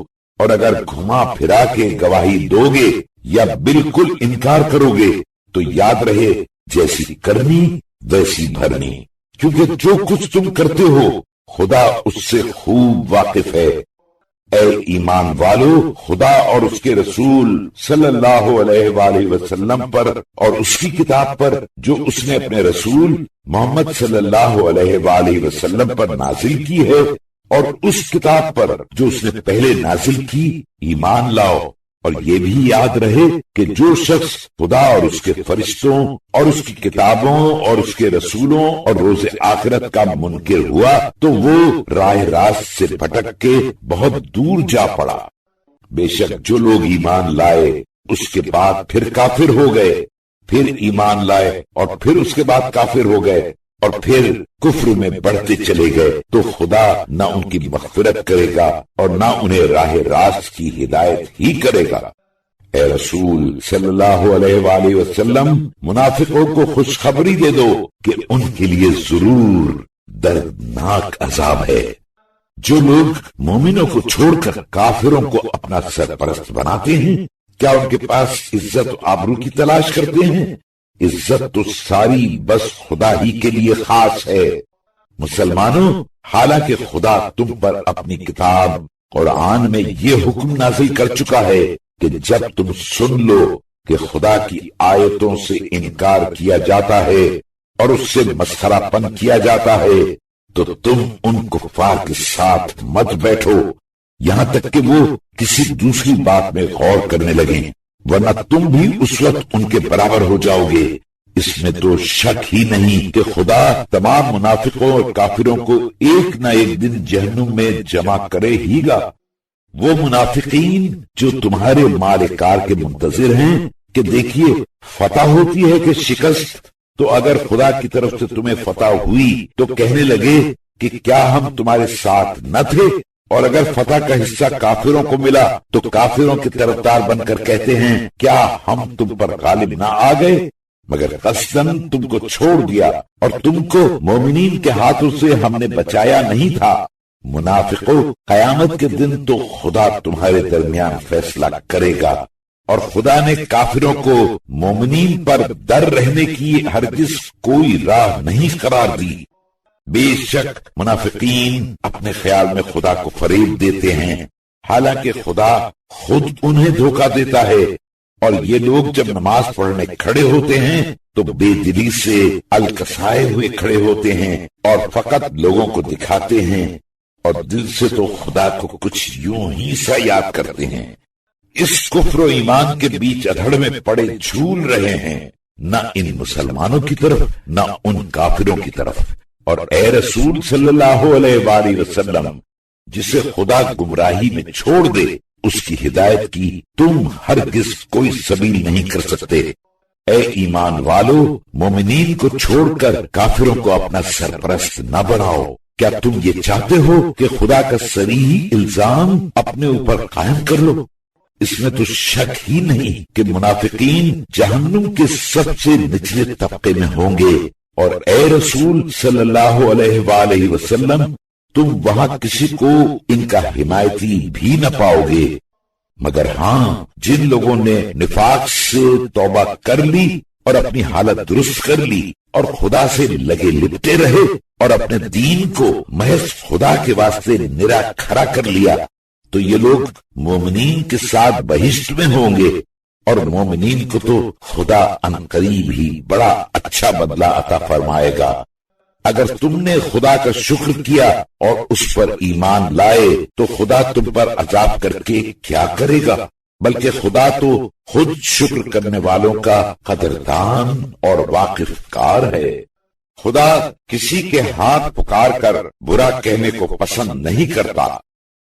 اور اگر گھما پھرا کے گواہی دو گے یا بالکل انکار کرو گے تو یاد رہے جیسی کرنی ویسی بھرنی، کیونکہ جو کچھ تم کرتے ہو خدا اس سے خوب واقف ہے۔ اے ایمان والو، خدا اور اس کے رسول صلی اللہ علیہ وآلہ وسلم پر اور اس کی کتاب پر جو اس نے اپنے رسول محمد صلی اللہ علیہ وآلہ وسلم پر نازل کی ہے، اور اس کتاب پر جو اس نے پہلے نازل کی ایمان لاؤ، اور یہ بھی یاد رہے کہ جو شخص خدا اور اس کے فرشتوں اور اس کی کتابوں اور اس کے رسولوں اور روز آخرت کا منکر ہوا تو وہ راہ راست سے بھٹک کے بہت دور جا پڑا۔ بے شک جو لوگ ایمان لائے اس کے بعد پھر کافر ہو گئے، پھر ایمان لائے اور پھر اس کے بعد کافر ہو گئے اور پھر کفر میں بڑھتے چلے گئے تو خدا نہ ان کی مغفرت کرے گا اور نہ انہیں راہ راست کی ہدایت ہی کرے گا۔ اے رسول صلی اللہ علیہ وآلہ وسلم، منافقوں کو خوشخبری دے دو کہ ان کے لیے ضرور دردناک عذاب ہے۔ جو لوگ مومنوں کو چھوڑ کر کافروں کو اپنا سرپرست بناتے ہیں، کیا ان کے پاس عزت و آبرو کی تلاش کرتے ہیں؟ عزت تو ساری بس خدا ہی کے لیے خاص ہے۔ مسلمانوں، حالانکہ خدا تم پر اپنی کتاب قرآن میں یہ حکم نازل کر چکا ہے کہ جب تم سن لو کہ خدا کی آیتوں سے انکار کیا جاتا ہے اور اس سے مسخرہ پن کیا جاتا ہے تو تم ان کفار کے ساتھ مت بیٹھو یہاں تک کہ وہ کسی دوسری بات میں غور کرنے لگیں، ورنہ تم بھی اس وقت ان کے برابر ہو جاؤ گے۔ اس میں تو شک ہی نہیں کہ خدا تمام منافقوں اور کافروں کو ایک نہ ایک دن جہنم میں جمع کرے ہی گا۔ وہ منافقین جو تمہارے مال کار کے منتظر ہیں کہ دیکھیے فتح ہوتی ہے کہ شکست، تو اگر خدا کی طرف سے تمہیں فتح ہوئی تو کہنے لگے کہ کیا ہم تمہارے ساتھ نہ تھے، اور اگر فتح کا حصہ کافروں کو ملا تو کافروں کے طرفدار بن کر کہتے ہیں کیا ہم تم پر غالب نہ آ گئے، مگر قصداً تم کو چھوڑ دیا اور تم کو مومنین کے ہاتھوں سے ہم نے بچایا نہیں تھا۔ منافقوں، قیامت کے دن تو خدا تمہارے درمیان فیصلہ کرے گا، اور خدا نے کافروں کو مومنین پر در رہنے کی ہرگز کوئی راہ نہیں قرار دی۔ بے شک منافقین اپنے خیال میں خدا کو فریب دیتے ہیں، حالانکہ خدا خود انہیں دھوکہ دیتا ہے، اور یہ لوگ جب نماز پڑھنے کھڑے ہوتے ہیں تو بے دلی سے الکسائے ہوئے کھڑے ہوتے ہیں اور فقط لوگوں کو دکھاتے ہیں، اور دل سے تو خدا کو کچھ یوں ہی سا یاد کرتے ہیں۔ اس کفر و ایمان کے بیچ ادھڑ میں پڑے جھول رہے ہیں، نہ ان مسلمانوں کی طرف نہ ان کافروں کی طرف۔ اور اے رسول صلی اللہ علیہ وآلہ وسلم، جسے خدا گمراہی میں چھوڑ دے اس کی ہدایت کی تم ہرگز کوئی سبیل نہیں کر سکتے۔ اے ایمان والو، مومنین کو چھوڑ کر کافروں کو اپنا سرپرست نہ بناؤ۔ کیا تم یہ چاہتے ہو کہ خدا کا صریح الزام اپنے اوپر قائم کر لو؟ اس میں تو شک ہی نہیں کہ منافقین جہنم کے سب سے نچلے طبقے میں ہوں گے، اور اے رسول صلی اللہ علیہ وآلہ وسلم، تم وہاں کسی کو ان کا حمایتی بھی نہ پاؤ گے، مگر ہاں جن لوگوں نے نفاق سے توبہ کر لی اور اپنی حالت درست کر لی اور خدا سے لگے لپٹے رہے اور اپنے دین کو محض خدا کے واسطے نرا کھڑا کر لیا، تو یہ لوگ مومنین کے ساتھ بہشت میں ہوں گے، اور مومنین کو تو خدا عنقریب ہی بڑا اچھا بدلہ عطا فرمائے گا۔ اگر تم نے خدا کا شکر کیا اور اس پر ایمان لائے تو خدا تم پر عذاب کر کے کیا کرے گا، بلکہ خدا تو خود شکر کرنے والوں کا قدردان اور واقف کار ہے۔ خدا کسی کے ہاتھ پکار کر برا کہنے کو پسند نہیں کرتا،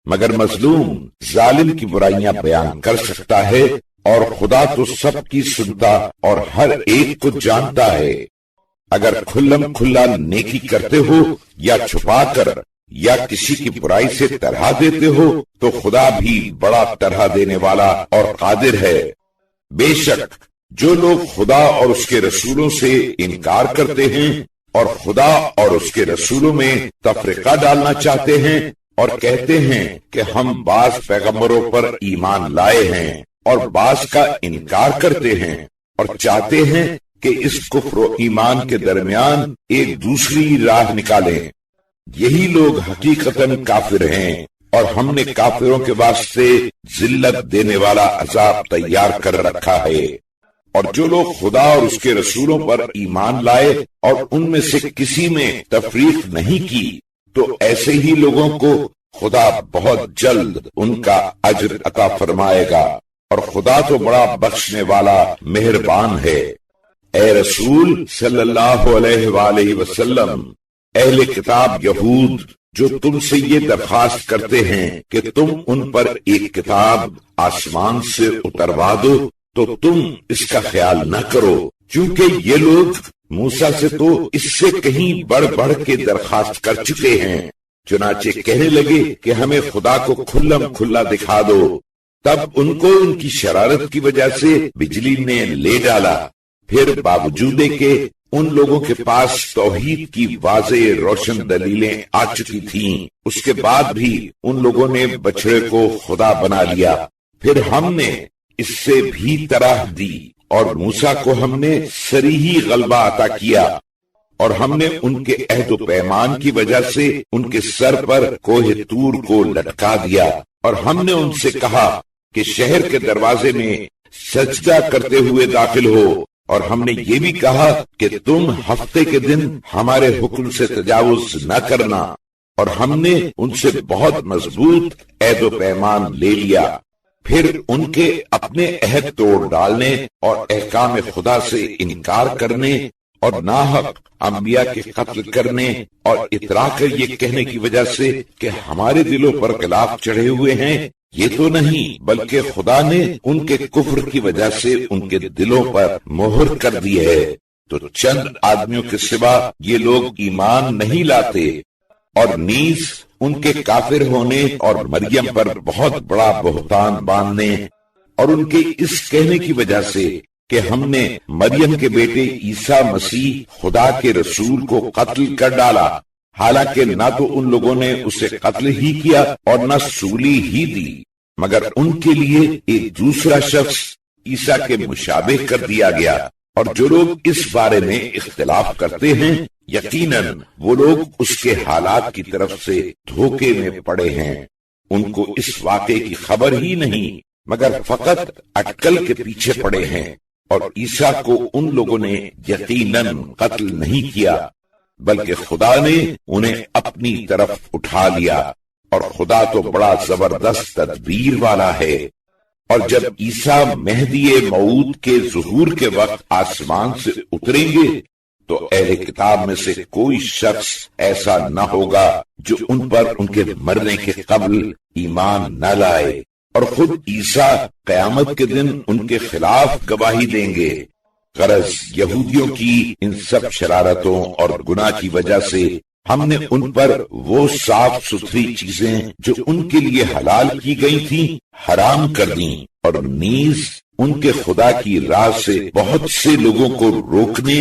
مگر مظلوم ظالم کی برائیاں بیان کر سکتا ہے، اور خدا تو سب کی سنتا اور ہر ایک کو جانتا ہے۔ اگر کھلم کھلا نیکی کرتے ہو یا چھپا کر یا کسی کی برائی سے ٹرا دیتے ہو تو خدا بھی بڑا ٹرا دینے والا اور قادر ہے۔ بے شک جو لوگ خدا اور اس کے رسولوں سے انکار کرتے ہیں اور خدا اور اس کے رسولوں میں تفرقہ ڈالنا چاہتے ہیں اور کہتے ہیں کہ ہم بعض پیغمبروں پر ایمان لائے ہیں اور بعض کا انکار کرتے ہیں اور چاہتے ہیں کہ اس کفر و ایمان کے درمیان ایک دوسری راہ نکالیں، یہی لوگ حقیقتاً کافر ہیں، اور ہم نے کافروں کے واسطے ذلت دینے والا عذاب تیار کر رکھا ہے۔ اور جو لوگ خدا اور اس کے رسولوں پر ایمان لائے اور ان میں سے کسی میں تفریق نہیں کی، تو ایسے ہی لوگوں کو خدا بہت جلد ان کا اجر عطا فرمائے گا، اور خدا تو بڑا بخشنے والا مہربان ہے۔ اے رسول صلی اللہ علیہ وآلہ وسلم، اہل کتاب یہود جو تم سے یہ درخواست کرتے ہیں کہ تم ان پر ایک کتاب آسمان سے اتروا دو، تو تم اس کا خیال نہ کرو، کیونکہ یہ لوگ موسیٰ سے تو اس سے کہیں بڑھ بڑھ کے درخواست کر چکے ہیں۔ چنانچہ کہنے لگے کہ ہمیں خدا کو کھلم کھلا دکھا دو، تب ان کو ان کی شرارت کی وجہ سے بجلی نے لے ڈالا۔ پھر باوجود کہ ان لوگوں کے پاس توحید کی واضح روشن دلیلیں آ چکی تھیں، اس کے بعد بھی ان لوگوں نے بچڑے کو خدا بنا لیا۔ پھر ہم نے اس سے بھی طرح دی، اور موسیٰ کو ہم نے صریحی غلبہ عطا کیا، اور ہم نے ان کے عہد و پیمان کی وجہ سے ان کے سر پر کوہ طور کو لٹکا دیا، اور ہم نے ان سے کہا کہ شہر کے دروازے میں سجدہ کرتے ہوئے داخل ہو، اور ہم نے یہ بھی کہا کہ تم ہفتے کے دن ہمارے حکم سے تجاوز نہ کرنا، اور ہم نے ان سے بہت مضبوط عہد و پیمان لے لیا۔ پھر ان کے اپنے عہد توڑ ڈالنے اور احکام خدا سے انکار کرنے اور ناحق انبیاء کے قتل کرنے اور اترا کر یہ کہنے کی وجہ سے کہ ہمارے دلوں پر خلاف چڑھے ہوئے ہیں، یہ تو نہیں بلکہ خدا نے ان کے کفر کی وجہ سے ان کے دلوں پر مہر کر دی ہے، تو چند آدمیوں کے سوا یہ لوگ ایمان نہیں لاتے، اور نیز ان کے کافر ہونے اور مریم پر بہت بڑا بہتان باندھنے اور ان کے اس کہنے کی وجہ سے کہ ہم نے مریم کے بیٹے عیسیٰ مسیح خدا کے رسول کو قتل کر ڈالا، حالانکہ نہ تو ان لوگوں نے اسے قتل ہی کیا اور نہ سولی ہی دی، مگر ان کے لیے ایک دوسرا شخص عیسیٰ کے مشابہ کر دیا گیا۔ اور جو لوگ اس بارے میں اختلاف کرتے ہیں، یقیناً وہ لوگ اس کے حالات کی طرف سے دھوکے میں پڑے ہیں، ان کو اس واقعے کی خبر ہی نہیں، مگر فقط اٹکل کے پیچھے پڑے ہیں، اور عیسیٰ کو ان لوگوں نے یقیناً قتل نہیں کیا، بلکہ خدا نے انہیں اپنی طرف اٹھا لیا، اور خدا تو بڑا زبردست تدبیر والا ہے۔ اور جب عیسیٰ مہدی موعود کے ظہور کے وقت آسمان سے اتریں گے تو اہل کتاب میں سے کوئی شخص ایسا نہ ہوگا جو ان پر ان کے مرنے کے قبل ایمان نہ لائے، اور خود عیسیٰ قیامت کے دن ان کے خلاف گواہی دیں گے، غرض یہودیوں کی ان سب شرارتوں اور گناہ کی وجہ سے ہم نے ان پر وہ صاف ستھری چیزیں جو ان کے لیے حلال کی گئی تھیں حرام کر دیں، اور نیز ان کے خدا کی راہ سے بہت سے لوگوں کو روکنے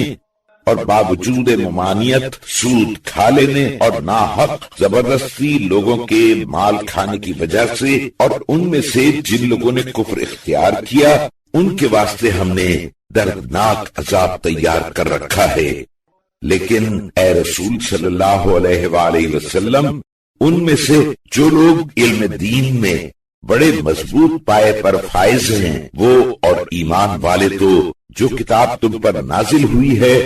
اور باوجود ممانعت سود کھا لینے اور ناحق زبردستی لوگوں کے مال کھانے کی وجہ سے، اور ان میں سے جن لوگوں نے کفر اختیار کیا ان کے واسطے ہم نے دردناک عذاب تیار کر رکھا ہے۔ لیکن اے رسول صلی اللہ علیہ وآلہ وسلم، ان میں سے جو لوگ علم دین میں بڑے مضبوط پائے پر فائز ہیں، وہ اور ایمان والے تو جو کتاب تم پر نازل ہوئی ہے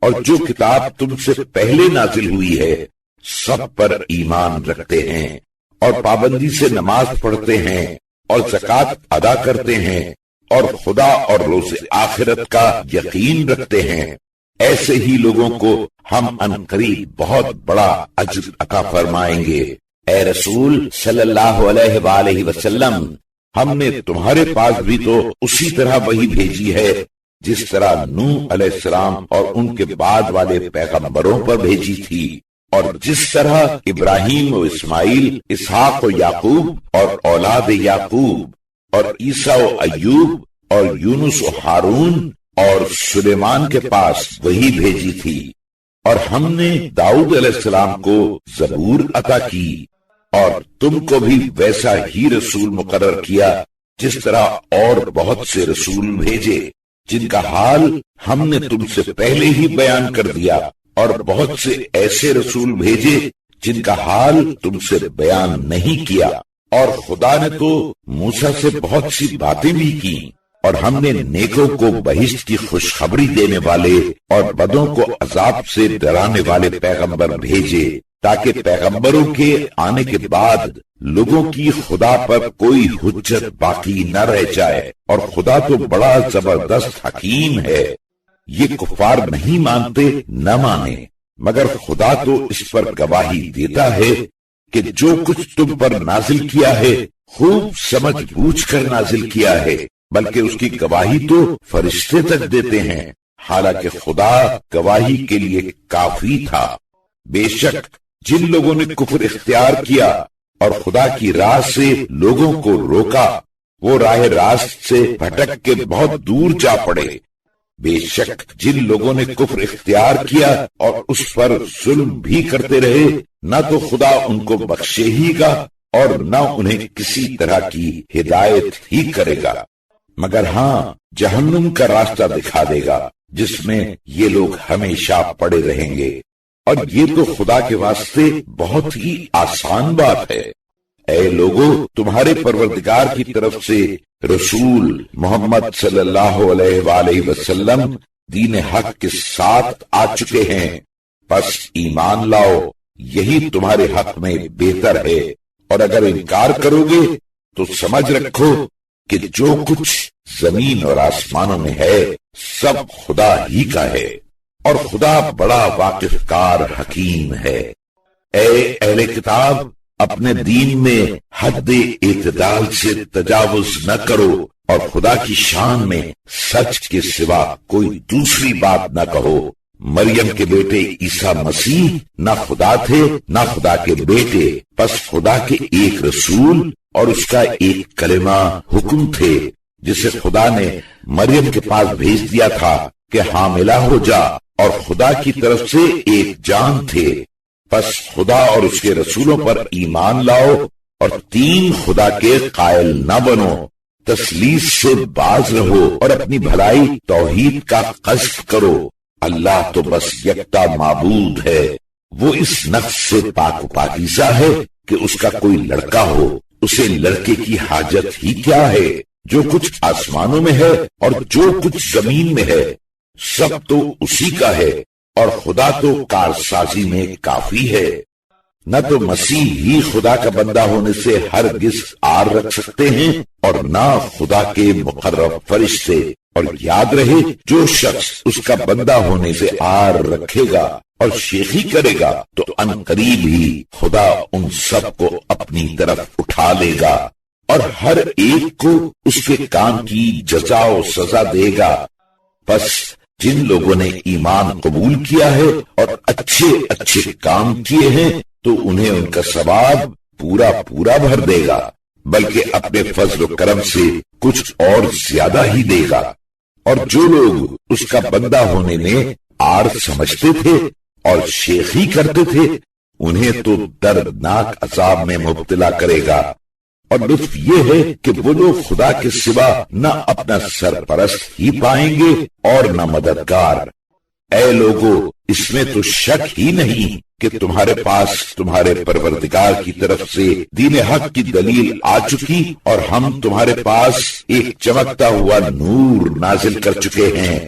اور جو کتاب تم سے پہلے نازل ہوئی ہے سب پر ایمان رکھتے ہیں، اور پابندی سے نماز پڑھتے ہیں اور زکوٰۃ ادا کرتے ہیں اور خدا اور روز آخرت کا یقین رکھتے ہیں، ایسے ہی لوگوں کو ہم عنقریب بہت بڑا اجر عطا فرمائیں گے۔ اے رسول صلی اللہ علیہ وآلہ وسلم، ہم نے تمہارے پاس بھی تو اسی طرح وحی بھیجی ہے جس طرح نوح علیہ السلام اور ان کے بعد والے پیغمبروں پر بھیجی تھی، اور جس طرح ابراہیم و اسماعیل، اسحاق و یعقوب اور اولاد یعقوب، اور عیسیٰ و ایوب اور یونس و ہارون اور سلیمان کے پاس وہی بھیجی تھی، اور ہم نے داؤد علیہ السلام کو زبور عطا کی، اور تم کو بھی ویسا ہی رسول مقرر کیا جس طرح اور بہت سے رسول بھیجے جن کا حال ہم نے تم سے پہلے ہی بیان کر دیا، اور بہت سے ایسے رسول بھیجے جن کا حال تم سے بیان نہیں کیا، اور خدا نے تو موسیٰ سے بہت سی باتیں بھی کی، اور ہم نے نیکوں کو بہشت کی خوشخبری دینے والے اور بدوں کو عذاب سے ڈرانے والے پیغمبر بھیجے، تاکہ پیغمبروں کے آنے کے بعد لوگوں کی خدا پر کوئی حجت باقی نہ رہ جائے، اور خدا تو بڑا زبردست حکیم ہے۔ یہ کفار نہیں مانتے، نہ مانے، مگر خدا تو اس پر گواہی دیتا ہے کہ جو کچھ تم پر نازل کیا ہے خوب سمجھ بوجھ کر نازل کیا ہے، بلکہ اس کی گواہی تو فرشتے تک دیتے ہیں، حالانکہ خدا گواہی کے لیے کافی تھا۔ بے شک جن لوگوں نے کفر اختیار کیا اور خدا کی راہ سے لوگوں کو روکا، وہ راہ راست سے بھٹک کے بہت دور جا پڑے۔ بے شک جن لوگوں نے کفر اختیار کیا اور اس پر ظلم بھی کرتے رہے، نہ تو خدا ان کو بخشے ہی گا اور نہ انہیں کسی طرح کی ہدایت ہی کرے گا، مگر ہاں جہنم کا راستہ دکھا دے گا جس میں یہ لوگ ہمیشہ پڑے رہیں گے، اور یہ تو خدا کے واسطے بہت ہی آسان بات ہے۔ اے لوگو، تمہارے پروردگار کی طرف سے رسول محمد صلی اللہ علیہ وآلہ وسلم دین حق کے ساتھ آ چکے ہیں، پس ایمان لاؤ، یہی تمہارے حق میں بہتر ہے، اور اگر انکار کرو گے تو سمجھ رکھو کہ جو کچھ زمین اور آسمانوں میں ہے سب خدا ہی کا ہے، اور خدا بڑا واقف کار حکیم ہے۔ اے اہل کتاب، اپنے دین میں حد اعتدال سے تجاوز نہ کرو، اور خدا کی شان میں سچ کے سوا کوئی دوسری بات نہ کہو۔ مریم کے بیٹے عیسیٰ مسیح نہ خدا تھے نہ خدا کے بیٹے، پس خدا کے ایک رسول اور اس کا ایک کلمہ حکم تھے، جسے خدا نے مریم کے پاس بھیج دیا تھا کہ حاملہ ہو جا، اور خدا کی طرف سے ایک جان تھے۔ پس خدا اور اس کے رسولوں پر ایمان لاؤ، اور تین خدا کے قائل نہ بنو، تثلیث سے باز رہو، اور اپنی بھلائی توحید کا قصد کرو۔ اللہ تو بس یکتا معبود ہے، وہ اس نفس سے پاک و پاکیزہ ہے کہ اس کا کوئی لڑکا ہو، اسے لڑکے کی حاجت ہی کیا ہے؟ جو کچھ آسمانوں میں ہے اور جو کچھ زمین میں ہے سب تو اسی کا ہے، اور خدا تو کارسازی میں کافی ہے۔ نہ تو مسیح ہی خدا کا بندہ ہونے سے ہرگز آر رکھ سکتے ہیں، اور نہ خدا کے مقرب فرشتے، اور یاد رہے جو شخص اس کا بندہ ہونے سے آر رکھے گا اور شیخی کرے گا تو ان قریب ہی خدا ان سب کو اپنی طرف اٹھا لے گا، اور ہر ایک کو اس کے کام کی جزا و سزا دے گا۔ پس جن لوگوں نے ایمان قبول کیا ہے اور اچھے اچھے کام کیے ہیں تو انہیں ان کا ثواب پورا پورا بھر دے گا، بلکہ اپنے فضل و کرم سے کچھ اور زیادہ ہی دے گا۔ اور جو لوگ اس کا بندہ ہونے میں آڑ سمجھتے تھے اور شیخی کرتے تھے انہیں تو دردناک عذاب میں مبتلا کرے گا۔ اور لطف یہ ہے کہ وہ لوگ خدا کے سوا نہ اپنا سرپرست ہی پائیں گے اور نہ مددگار۔ اے لوگو، اس میں تو شک ہی نہیں کہ تمہارے پاس تمہارے پروردگار کی طرف سے دین حق کی دلیل آ چکی اور ہم تمہارے پاس ایک چمکتا ہوا نور نازل کر چکے ہیں۔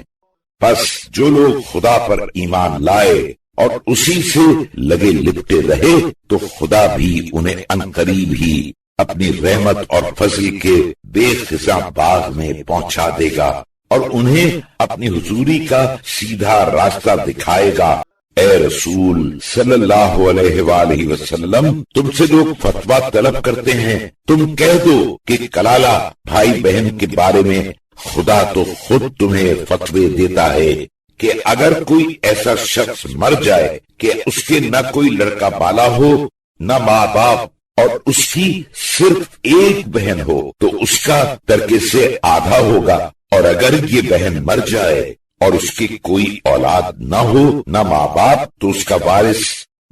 بس جو لوگ خدا پر ایمان لائے اور اسی سے لگے لپٹے رہے تو خدا بھی انہیں عنقریب ہی اپنی رحمت اور فضل کے بے خزاں باغ میں پہنچا دے گا اور انہیں اپنی حضوری کا سیدھا راستہ دکھائے گا۔ اے رسول صلی اللہ علیہ وآلہ وسلم، تم سے لوگ فتویٰ طلب کرتے ہیں، تم کہہ دو کہ کلالہ بھائی بہن کے بارے میں خدا تو خود تمہیں فتوے دیتا ہے کہ اگر کوئی ایسا شخص مر جائے کہ اس کے نہ کوئی لڑکا بالا ہو نہ ماں باپ اور اس کی صرف ایک بہن ہو تو اس کا ترکے سے آدھا ہوگا، اور اگر یہ بہن مر جائے اور اس کی کوئی اولاد نہ ہو نہ ماں باپ تو اس کا وارث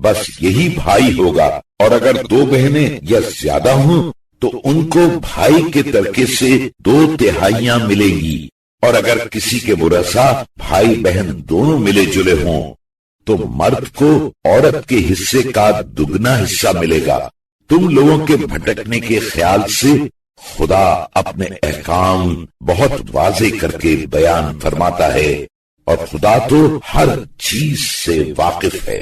بس یہی بھائی ہوگا، اور اگر دو بہنیں یا زیادہ ہوں تو ان کو بھائی کے ترکے سے 2/3 ملیں گی، اور اگر کسی کے ورثہ بھائی بہن دونوں ملے جلے ہوں تو مرد کو عورت کے حصے کا دگنا حصہ ملے گا۔ تم لوگوں کے بھٹکنے کے خیال سے خدا اپنے احکام بہت واضح کر کے بیان فرماتا ہے، اور خدا تو ہر چیز سے واقف ہے۔